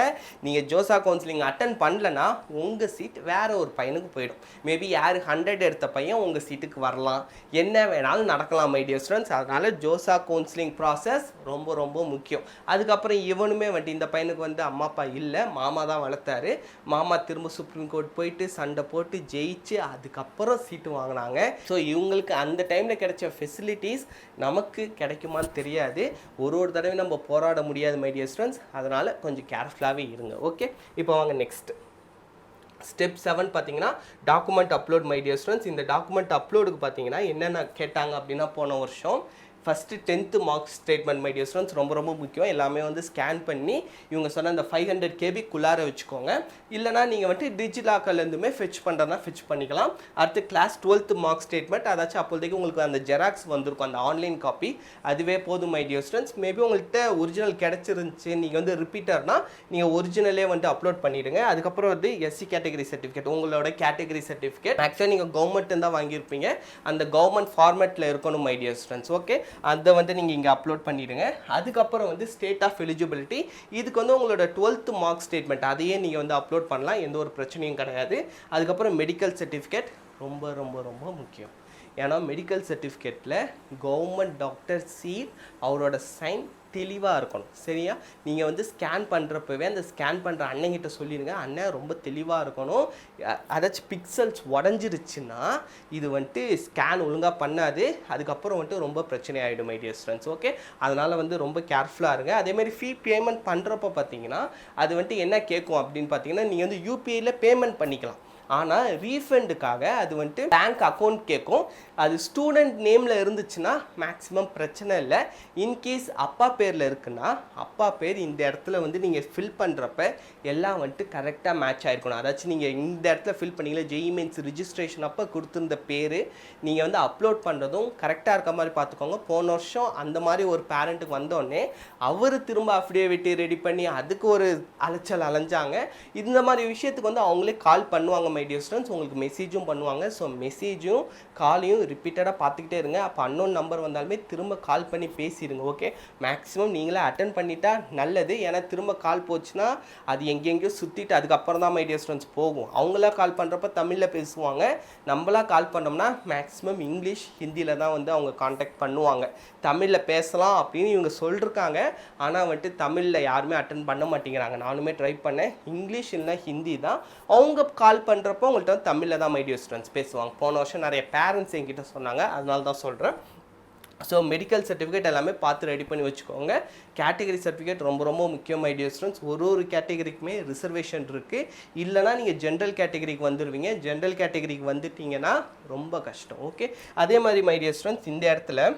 நீங்கள் ஜோசா கவுன்சிலிங் அட்டன் பண்ணலன்னா உங்கள் சீட் வேறு ஒரு பையனுக்கு போயிடும். மேபி யார் 100 எடுத்த பையன் உங்கள் சீட்டுக்கு வரலாம், என்ன வேணாலும் நடக்கலாம் மை டியர் ஸ்டூடெண்ட்ஸ். அதனால் ஜோசா கவுன்சிலிங் ப்ராசஸ் ரொம்ப ரொம்ப முக்கியம். அதுக்கப்புறம் இவனுமே வந்துட்டு இந்த பையனுக்கு வந்து அம்மா அப்பா இல்லை, மாமா தான் வளர்த்தாரு. மாமா திரும்ப சுப்ரீம் கோர்ட் போயிட்டு சண்டை போட்டு ஜெயிச்சு அதுக்கப்புறம் சீட்டு வாங்கினாங்க. ஸோ இவங்களுக்கு அந்த டைமில் கிடைச்ச ஃபெசிலிட்டிஸ் நமக்கு கிடைக்குமான்னு தெரியாது. ஒரு தடவை நம்ம போராட முடியாது மை டியர் ஸ்டூடெண்ட்ஸ். அதனால் கொஞ்சம் கேர்ஃபுல்லாகவே இருங்க. ஓகே, இப்போ வாங்க நெக்ஸ்ட் ஸ்டெப் 7 பார்த்தீங்கன்னா document upload my dear students. இந்த டாக்குமெண்ட் அப்லோடுக்கு பார்த்தீங்கன்னா என்னென்ன கேட்டாங்க அப்படின்னா போன வருஷம் first 10th mark statement my dear students ரொம்ப ரொம்ப முக்கியம். எல்லாமே வந்து ஸ்கேன் பண்ணி இவங்க சொன்ன அந்த 500 KB வச்சுக்கோங்க. இல்லைனா நீங்கள் வந்துட்டு டிஜிலாக்கர்லேருந்துமே ஃபெச் பண்ணுறதுனா ஃபெச் பண்ணிக்கலாம். அடுத்து கிளாஸ் 12th மார்க் ஸ்டேட்மெண்ட், அதாச்சும் அப்போதைக்கு உங்களுக்கு அந்த ஜெராக்ஸ் வந்திருக்கும், அந்த ஆன்லைன் காப்பி, அதுவே போதும் மை டியர் ஸ்டூடெண்ட்ஸ். மேபி உங்கள்கிட்ட ஒரிஜினல் கிடச்சிருந்துச்சு, நீங்கள் வந்து ரிப்பீட்டர்னா நீங்கள் ஒரிஜினலே வந்து அப்லோட் பண்ணிவிடுங்க. அதுக்கப்புறம் வந்து எஸ்சி கேட்டகரி சர்டிஃபிகேட், உங்களோட கேட்டகரி சர்டிஃபிகேட் மேக்ஸிமம் நீங்கள் கவர்மெண்ட் தான் வாங்கியிருப்பீங்க, அந்த கவர்மெண்ட் ஃபார்மேட்டில் இருக்கணும் மை டியர் ஸ்டூடெண்ட்ஸ். ஓகே, அதை வந்து நீங்கள் இங்கே அப்லோட் பண்ணிவிடுங்க. அதுக்கப்புறம் வந்து ஸ்டேட் ஆஃப் எலிஜிபிலிட்டி, இதுக்கு வந்து உங்களோட 12th மார்க் ஸ்டேட்மெண்ட் அதையே நீங்கள் வந்து அப்லோட் பண்ணலாம், எந்த ஒரு பிரச்சனையும் கிடையாது. அதுக்கப்புறம் மெடிக்கல் சர்டிஃபிகேட் ரொம்ப ரொம்ப ரொம்ப முக்கியம். ஏன்னா மெடிக்கல் சர்டிஃபிகேட்டில் கவர்மெண்ட் டாக்டர் சீல் அவரோட சைன் தெளிவாக இருக்கணும். சரியா, நீங்கள் வந்து ஸ்கேன் பண்ணுறப்பவே அந்த ஸ்கேன் பண்ணுற அண்ணங்கிட்ட சொல்லிடுங்க, அண்ணன் ரொம்ப தெளிவாக இருக்கணும். அதாச்சும் பிக்சல்ஸ் உடஞ்சிருச்சுன்னா இது வந்துட்டு ஸ்கேன் ஒழுங்காக பண்ணாது, அதுக்கப்புறம் வந்துட்டு ரொம்ப பிரச்சனை ஆகிடும் மை டியர் ஸ்டூடெண்ட்ஸ். ஓகே, அதனால் வந்து ரொம்ப கேர்ஃபுல்லாக இருங்க. அதேமாதிரி ஃபீ பேமெண்ட் பண்ணுறப்ப பார்த்தீங்கன்னா அது வந்துட்டு என்ன கேட்கும் அப்படின்னு பார்த்தீங்கன்னா நீங்கள் வந்து யூபிஐயில் பேமெண்ட் பண்ணிக்கலாம். ஆனால் ரீஃபண்டுக்காக அது வந்துட்டு பேங்க் அக்கௌண்ட் கேட்கும். அது ஸ்டூடெண்ட் நேமில் இருந்துச்சுன்னா மேக்ஸிமம் பிரச்சனை இல்லை. இன்கேஸ் அப்பா பேரில் இருக்குன்னா அப்பா பேர் இந்த இடத்துல வந்து நீங்கள் ஃபில் பண்ணுறப்ப எல்லாம் வந்துட்டு கரெக்டாக மேட்ச் ஆகிருக்கணும். அதாச்சும் நீங்கள் இந்த இடத்துல ஃபில் பண்ணிங்களா ஜெய் மீன்ஸ் ரிஜிஸ்ட்ரேஷன் அப்போ கொடுத்துருந்த பேர் நீங்கள் வந்து அப்லோட் பண்ணுறதும் கரெக்டாக இருக்க மாதிரி பார்த்துக்கோங்க. போன வருஷம் அந்த மாதிரி ஒரு பேரண்ட்டுக்கு வந்தோடனே அவர் திரும்ப அஃபிடேவிட் ரெடி பண்ணி அதுக்கு ஒரு அலைஞ்சாங்க. இந்த மாதிரி விஷயத்துக்கு வந்து அவங்களே கால் பண்ணுவாங்க மை டியர் ஸ்டூடெண்ட்ஸ், உங்களுக்கு மெசேஜும் பண்ணுவாங்க. ஸோ மெசேஜும் காலையும் ரிப்பீட்டடாக பார்த்துக்கிட்டே இருங்க. அப்போ அன்னோன் நம்பர் வந்தாலுமே திரும்ப கால் பண்ணி பேசிடுங்க. ஓகே, மேக்ஸிமம் நீங்களே அட்டன் பண்ணிட்டா நல்லது. ஏன்னா திரும்ப கால் போச்சுன்னா அது எங்கெங்கேயோ சுற்றிட்டு அதுக்கப்புறம் தான் மை டியர் ஸ்டூடெண்ட்ஸ் போகும். அவங்களா கால் பண்ணுறப்ப தமிழில் பேசுவாங்க, நம்மளா கால் பண்ணோம்னா மேக்ஸிமம் இங்கிலீஷ் ஹிந்தியில் தான் வந்து அவங்க காண்டாக்ட் பண்ணுவாங்க. தமிழில் பேசலாம் அப்படின்னு இவங்க சொல்லியிருக்காங்க, ஆனால் வந்துட்டு தமிழில் யாருமே அட்டன் பண்ண மாட்டேங்கிறாங்க. நானுமே ட்ரை பண்ணேன், இங்கிலீஷ் இல்லை ஹிந்தி தான். அவங்க கால் பண்ணுறப்போ உங்கள்கிட்ட வந்து தமிழில் தான் மை டியர் ஸ்டூடெண்ட்ஸ் பேசுவாங்க. போன வருஷம் நிறைய பேரண்ட்ஸ் என்கிட்ட சொன்னாங்க, அதனால தான் சொல்கிறேன். ஸோ மெடிக்கல் சர்டிஃபிகேட் எல்லாமே பார்த்து ரெடி பண்ணி வச்சுக்கோங்க. கேட்டகரி சர்டிஃபிகேட் ரொம்ப ரொம்ப முக்கியம் மை டியர் ஸ்டூடெண்ட்ஸ். ஒரு கேட்டகரிக்குமே ரிசர்வேஷன் இருக்குது. இல்லைனா நீங்கள் ஜென்ரல் கேட்டகரிக்கு வந்துடுவீங்க. ஜென்ரல் கேட்டகரிக்கு வந்துட்டிங்கன்னா ரொம்ப கஷ்டம். ஓகே, அதே மாதிரி மை டியர் ஸ்டூடெண்ட்ஸ் இந்த இடத்துல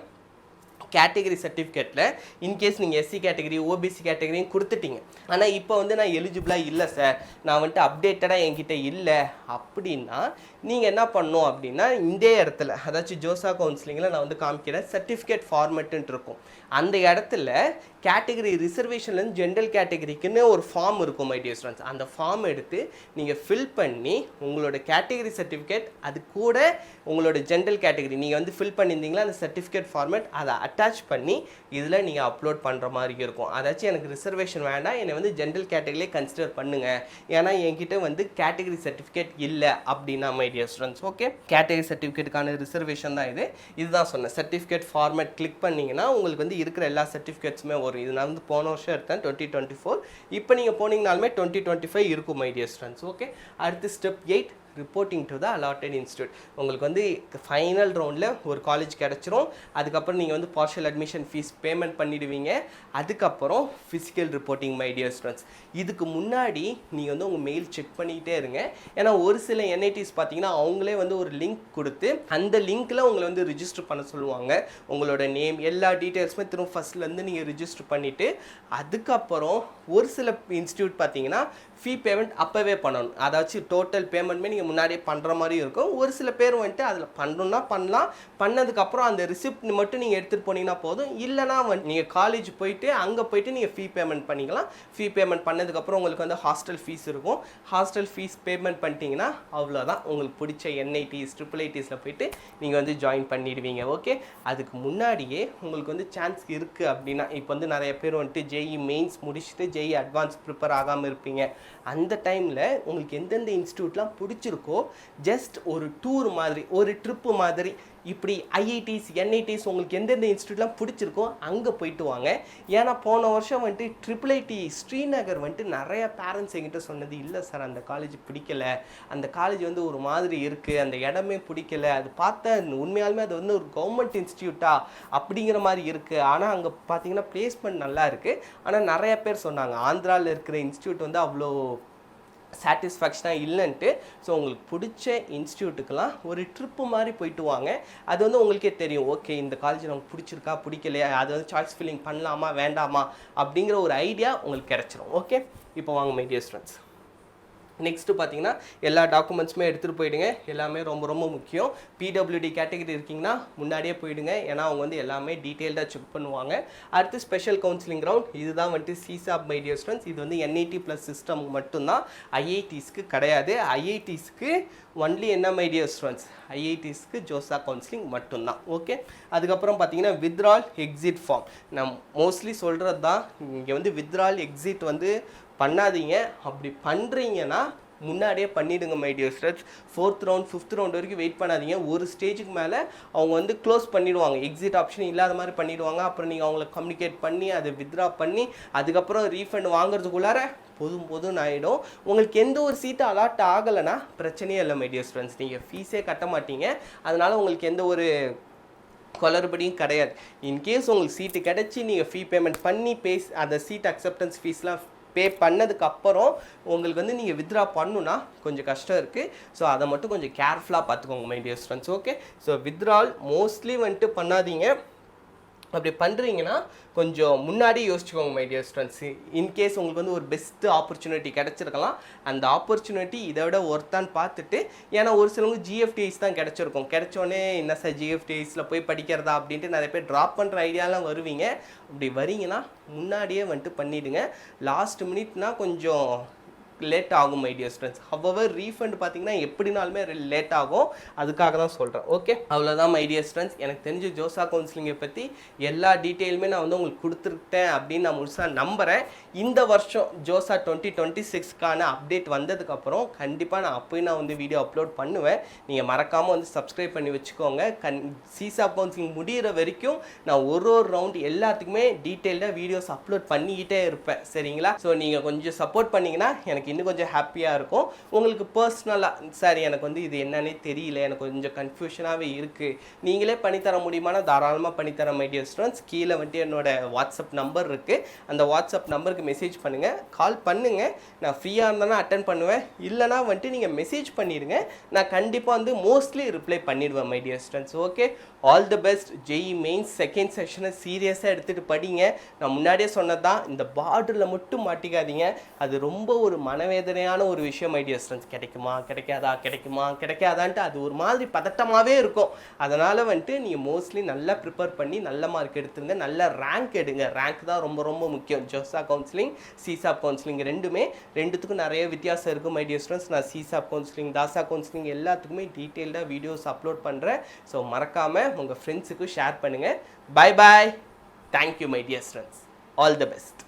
கேட்டகரி சர்டிஃபிகேட்டில் இன்கேஸ் நீங்கள் எஸ்சி கேட்டகரி ஓபிசி கேட்டகரியும் கொடுத்துட்டீங்க, ஆனால் இப்போ வந்து நான் எலிஜிபிளாக இல்லை சார், நான் வந்துட்டு அப்டேட்டடாக என்கிட்ட இல்லை அப்படின்னா நீங்கள் என்ன பண்ணணும் அப்படின்னா இந்த இடத்துல அதாச்சும் ஜோசா கவுன்சிலிங்கில் நான் வந்து காமிக்கிறேன், சர்டிஃபிகேட் ஃபார்மெட்டுன்ட்டு இருக்கும். அந்த இடத்துல கேட்டகரி ரிசர்வேஷன்லேருந்து ஜென்ரல் கேட்டகரிக்குன்னு ஒரு ஃபார்ம் இருக்கும் மை டியர் ஸ்டூடெண்ட்ஸ். அந்த ஃபார்ம் எடுத்து நீங்கள் ஃபில் பண்ணி உங்களோட கேட்டகரி சர்டிஃபிகேட் அது கூட உங்களோட ஜென்ரல் கேட்டகரி நீங்கள் வந்து ஃபில் பண்ணியிருந்தீங்களா அந்த சர்டிஃபிகேட் ஃபார்மேட் அதை அட்டாச் பண்ணி இதில் நீங்கள் அப்லோட் பண்ணுற மாதிரி இருக்கும். அதாச்சும் எனக்கு ரிசர்வேஷன் வேண்டாம், என்னை வந்து ஜென்ரல் கேட்டகரியிலே கன்சிடர் பண்ணுங்கள், ஏன்னா என்கிட்ட வந்து கேட்டகரி சர்டிஃபிகேட் இல்லை அப்படின்னா my dear students. Okay, category சர்டிஃபிகேட்டுக்கான ரிசர்வேஷன் தான் இதுதான் சொன்னேன். சர்டிஃபிகேட் ஃபார்மேட் கிளிக் பண்ணிங்கன்னா உங்களுக்கு வந்து இருக்கிற எல்லா சர்டிஃபிகேட்ஸுமே வரும். இது நான் வந்து போன வருஷம் எடுத்தேன் 2024. இப்போ நீங்கள் போனீங்கனாலுமே 2025 இருக்கும் மை டியர் ஸ்டூடெண்ட்ஸ். ஓகே, அடுத்து step 8 reporting to the allotted institute. உங்களுக்கு வந்து ஃபைனல் ரவுண்டில் ஒரு காலேஜ் கிடச்சிரும். அதுக்கப்புறம் நீங்கள் வந்து பார்ஷியல் அட்மிஷன் ஃபீஸ் பேமெண்ட் பண்ணிடுவீங்க. அதுக்கப்புறம் physical reporting my dear students. இதுக்கு முன்னாடி நீங்கள் வந்து உங்கள் மெயில் செக் பண்ணிக்கிட்டே இருங்க. ஏன்னா ஒரு சில என்ஐடிஸ் பார்த்தீங்கன்னா அவங்களே வந்து ஒரு லிங்க் கொடுத்து அந்த லிங்க்கில் உங்களை வந்து ரிஜிஸ்டர் பண்ண சொல்லுவாங்க. உங்களோட நேம் எல்லா டீட்டெயில்ஸுமே திரும்ப ஃபஸ்ட்லேருந்து நீங்கள் ரிஜிஸ்டர் பண்ணிவிட்டு அதுக்கப்புறம் ஒரு சில இன்ஸ்டியூட் பார்த்தீங்கன்னா ஃபீ பேமெண்ட் அப்போவே பண்ணணும். அதாச்சும் டோட்டல் பேமெண்ட்மே நீங்கள் முன்னாடியே பண்ணுற மாதிரி இருக்கும். ஒரு சில பேர் வந்துட்டு அதில் பண்ணணுன்னா பண்ணலாம். பண்ணதுக்கப்புறம் அந்த ரிசிப்ட் மட்டும் நீங்கள் எடுத்துகிட்டு போனீங்கன்னா போதும். இல்லைனா நீங்கள் காலேஜ் போயிட்டு அங்கே போயிட்டு நீங்கள் ஃபீ பேமெண்ட் பண்ணிக்கலாம். ஃபீ பேமெண்ட் பண்ணதுக்கப்புறம் உங்களுக்கு வந்து ஹாஸ்டல் ஃபீஸ் இருக்கும். ஹாஸ்டல் ஃபீஸ் பேமெண்ட் பண்ணிட்டீங்கன்னா அவ்வளோதான், உங்களுக்கு பிடிச்ச NITs IIITஸில் போயிட்டு நீங்கள் வந்து ஜாயின் பண்ணிடுவீங்க. ஓகே, அதுக்கு முன்னாடியே உங்களுக்கு வந்து சான்ஸ் இருக்குது அப்படின்னா, இப்போ வந்து நிறைய பேர் வந்துட்டு JEE மெயின்ஸ் முடிச்சுட்டு JEE அட்வான்ஸ் ப்ரிப்பேர் ஆகாமல் இருப்பீங்க. அந்த டைமில் உங்களுக்கு எந்தெந்த இன்ஸ்டியூட்லாம் பிடிச்சிருக்கோ ஜஸ்ட் ஒரு டூர் மாதிரி, ஒரு ட்ரிப்பு மாதிரி, இப்படி IITs NITs உங்களுக்கு எந்தெந்த இன்ஸ்டியூட்லாம் பிடிச்சிருக்கோ அங்கே போயிட்டு வாங்க. ஏன்னா போன வருஷம் வந்துட்டு IIIT ஸ்ரீநகர் வந்துட்டு நிறைய பேரண்ட்ஸ் என்கிட்ட சொன்னது, இல்லை சார் அந்த காலேஜ் பிடிக்கல, அந்த காலேஜ் வந்து ஒரு மாதிரி இருக்குது, அந்த இடமே பிடிக்கல, அது பார்த்தா உண்மையாலுமே அது வந்து ஒரு கவர்மெண்ட் இன்ஸ்டியூட்டா அப்படிங்கிற மாதிரி இருக்குது, ஆனால் அங்கே பார்த்தீங்கன்னா பிளேஸ்மெண்ட் நல்லா இருக்குது, ஆனால் நிறைய பேர் சொன்னாங்க ஆந்திராவில் இருக்கிற இன்ஸ்டியூட் வந்து அவ்வளோ சாட்டிஸ்ஃபேக்ஷனாக இல்லைன்ட்டு. ஸோ உங்களுக்கு பிடிச்ச இன்ஸ்டியூட்டுக்கெல்லாம் ஒரு ட்ரிப்பு மாதிரி போயிட்டு வாங்க. அது வந்து உங்களுக்கே தெரியும், ஓகே இந்த காலேஜ் நமக்கு பிடிச்சிருக்கா பிடிக்கலையா, அது வந்து சாய்ஸ் ஃபில்லிங் பண்ணலாமா வேண்டாமா அப்படிங்கிற ஒரு ஐடியா உங்களுக்கு கிடச்சிரும். ஓகே, இப்போ வாங்க மை டியர் ஸ்டூடெண்ட்ஸ். நெக்ஸ்ட்டு பார்த்தீங்கன்னா எல்லா டாக்குமெண்ட்ஸுமே எடுத்துகிட்டு போயிடுங்க. எல்லாமே ரொம்ப ரொம்ப முக்கியம். PWD கேட்டகரி இருக்கீங்கன்னா முன்னாடியே போயிடுங்க, ஏன்னா அவங்க வந்து எல்லாமே டீட்டெயில்டாக செக் பண்ணுவாங்க. அடுத்து ஸ்பெஷல் கவுன்சிலிங் ரவுண்ட், இதுதான் வந்துட்டு CSAP மை டியர் ஸ்டூடெண்ட்ஸ். இது வந்து NIT + சிஸ்டம் மட்டும்தான், IITஸ்க்கு கிடையாது. IITஸ்க்கு ஒன்லி என்ன மை டியர் ஸ்டூடெண்ட்ஸ், IITஸ்க்கு ஜோசா கவுன்சிலிங் மட்டும்தான். ஓகே, அதுக்கப்புறம் பார்த்தீங்கன்னா வித்ட்ரால் எக்ஸிட் ஃபார்ம், நான் மோஸ்ட்லி சொல்கிறது தான், இங்கே வந்து வித்ட்ரால் எக்ஸிட் வந்து பண்ணாதீங்க. அப்படி பண்ணுறீங்கன்னா முன்னாடியே பண்ணிவிடுங்க my dear students. 4th round 5th round வரைக்கும் வெயிட் பண்ணாதீங்க. ஒரு ஸ்டேஜுக்கு மேலே அவங்க வந்து க்ளோஸ் பண்ணிவிடுவாங்க, எக்ஸிட் ஆப்ஷன் இல்லாத மாதிரி பண்ணிவிடுவாங்க. அப்புறம் நீங்கள் அவங்கள கம்யூனிகேட் பண்ணி அதை வித்ட்ரா பண்ணி அதுக்கப்புறம் ரீஃபண்ட் வாங்குறதுக்குள்ளார போதும் ஆகிடும். உங்களுக்கு எந்த ஒரு சீட்டு அலாட் ஆகலைன்னா பிரச்சனையே இல்லை மை டியர் ஸ்டூடெண்ட்ஸ், நீங்கள் ஃபீஸே கட்ட மாட்டீங்க. அதனால் உங்களுக்கு எந்த ஒரு குளறுபடியும் கிடையாது. இன்கேஸ் உங்களுக்கு சீட்டு கிடச்சி நீங்கள் ஃபீ பேமெண்ட் பண்ணி அந்த சீட் அக்செப்டன்ஸ் ஃபீஸ்லாம் பே பண்ணதுக்கப்புறம் உங்களுக்கு வந்து நீங்கள் வித்ட்ரா பண்ணுன்னா கொஞ்சம் கஷ்டம் இருக்குது. ஸோ அதை மட்டும் கொஞ்சம் கேர்ஃபுல்லாக பார்த்துக்கோங்க my dear students. Okay, so withdrawal mostly வந்துட்டு பண்ணாதீங்க. அப்படி பண்ணுறீங்கன்னா கொஞ்சம் முன்னாடி யோசிச்சுக்கோங்க மை டியர் ஸ்டூடெண்ட்ஸ். இன்கேஸ் உங்களுக்கு வந்து ஒரு பெஸ்ட்டு ஆப்பர்ச்சுனிட்டி கிடச்சிருக்கலாம், அந்த ஆப்பர்ச்சுனிட்டி இதை விட ஒர்த்தான்னு பார்த்துட்டு, ஏன்னா ஒரு சிலவங்க GFTs தான் கிடச்சிருக்கும், கிடைச்சோடனே என்ன சார் GFTஸில் போய் படிக்கிறதா அப்படின்ட்டு நிறைய பேர் ட்ராப் பண்ணுற ஐடியாலாம் வருவீங்க. அப்படி வரீங்கன்னா முன்னாடியே வந்துட்டு பண்ணிவிடுங்க. லாஸ்ட் மினிட்னா கொஞ்சம் லேட் ஆகும் my dear students. However refund பார்த்தீங்கன்னா எப்படினாலுமே லேட் ஆகும், அதுக்காக தான் சொல்கிறேன். ஓகே, அவ்வளோதான் மை டியர் ஸ்டூடெண்ட்ஸ். எனக்கு தெரிஞ்ச ஜோசா கவுன்சிலிங்கை பற்றி எல்லா டீட்டெயிலுமே நான் வந்து உங்களுக்கு கொடுத்துருக்கேன் அப்படின்னு நான் முழுசாக நம்புகிறேன். இந்த வருஷம் ஜோசா 2026க்கான அப்டேட் வந்ததுக்கப்புறம் கண்டிப்பாக நான் அப்போயும் நான் வந்து வீடியோ அப்லோட் பண்ணுவேன். நீங்கள் மறக்காமல் வந்து சப்ஸ்கிரைப் பண்ணி வச்சுக்கோங்க. CSAP கவுன்சிலிங் முடிகிற வரைக்கும் நான் ஒரு ரவுண்ட் எல்லாத்துக்குமே டீட்டெயில்டாக வீடியோஸ் அப்லோட் பண்ணிக்கிட்டே இருப்பேன், சரிங்களா? ஸோ நீங்கள் கொஞ்சம் சப்போர்ட் பண்ணிங்கன்னா எனக்கு இன்னும் கொஞ்சம் ஹாப்பியாக இருக்கும். உங்களுக்கு பர்சனலாக சார் எனக்கு வந்து இது என்னன்னே தெரியல, எனக்கு கொஞ்சம் கன்ஃபியூஷனாகவே இருக்குது, நீங்களே பண்ணித்தர முடியுமானா தாராளமாக பண்ணித்தர மை டியர் ஸ்டூடெண்ட்ஸ். கீழே வந்துட்டு என்னோட வாட்ஸ்அப் நம்பர் இருக்குது, அந்த வாட்ஸ்அப் நம்பருக்கு மெசேஜ் பண்ணுங்கள், கால் பண்ணுங்கள். நான் ஃப்ரீயாக இருந்தாலும் அட்டன் பண்ணுவேன், இல்லைனா வந்துட்டு நீங்கள் மெசேஜ் பண்ணிடுங்க, நான் கண்டிப்பாக வந்து மோஸ்ட்லி ரிப்ளை பண்ணிடுவேன் my dear students. Okay, all the best. JEE mains second செஷனை சீரியஸாக எடுத்துகிட்டு படிங்க. நான் முன்னாடியே சொன்னதான், இந்த பார்டரில் மட்டும் மாட்டிக்காதீங்க, அது ரொம்ப ஒரு மனவேதனையான ஒரு விஷயம் மை டியர் ஸ்டூடெண்ட்ஸ். கிடைக்குமா கிடைக்காதான்ட்டு அது ஒரு மாதிரி பதட்டமாகவே இருக்கும். அதனால் வந்துட்டு நீங்கள் மோஸ்ட்லி நல்லா ப்ரிப்பேர் பண்ணி நல்ல மார்க் எடுத்துருங்க, நல்ல ரேங்க் எடுங்க. ரேங்க் தான் ரொம்ப ரொம்ப முக்கியம். ஜோசா கவுன்சிலிங் CSAP கவுன்சிலிங் ரெண்டுத்துக்கும் நிறைய வித்தியாசம் இருக்குது மை டியர் ஸ்டூடெண்ட்ஸ். நான் CSAP கவுன்சிலிங் தாசா கவுன்சிலிங் எல்லாத்துக்குமே டீட்டெயில்டாக வீடியோஸ் அப்லோட் பண்ணுறேன். ஸோ மறக்காமல் உங்கள் ஃப்ரெண்ட்ஸுக்கு ஷேர் பண்ணுங்கள். Bye bye. Thank you my dear students. All the best.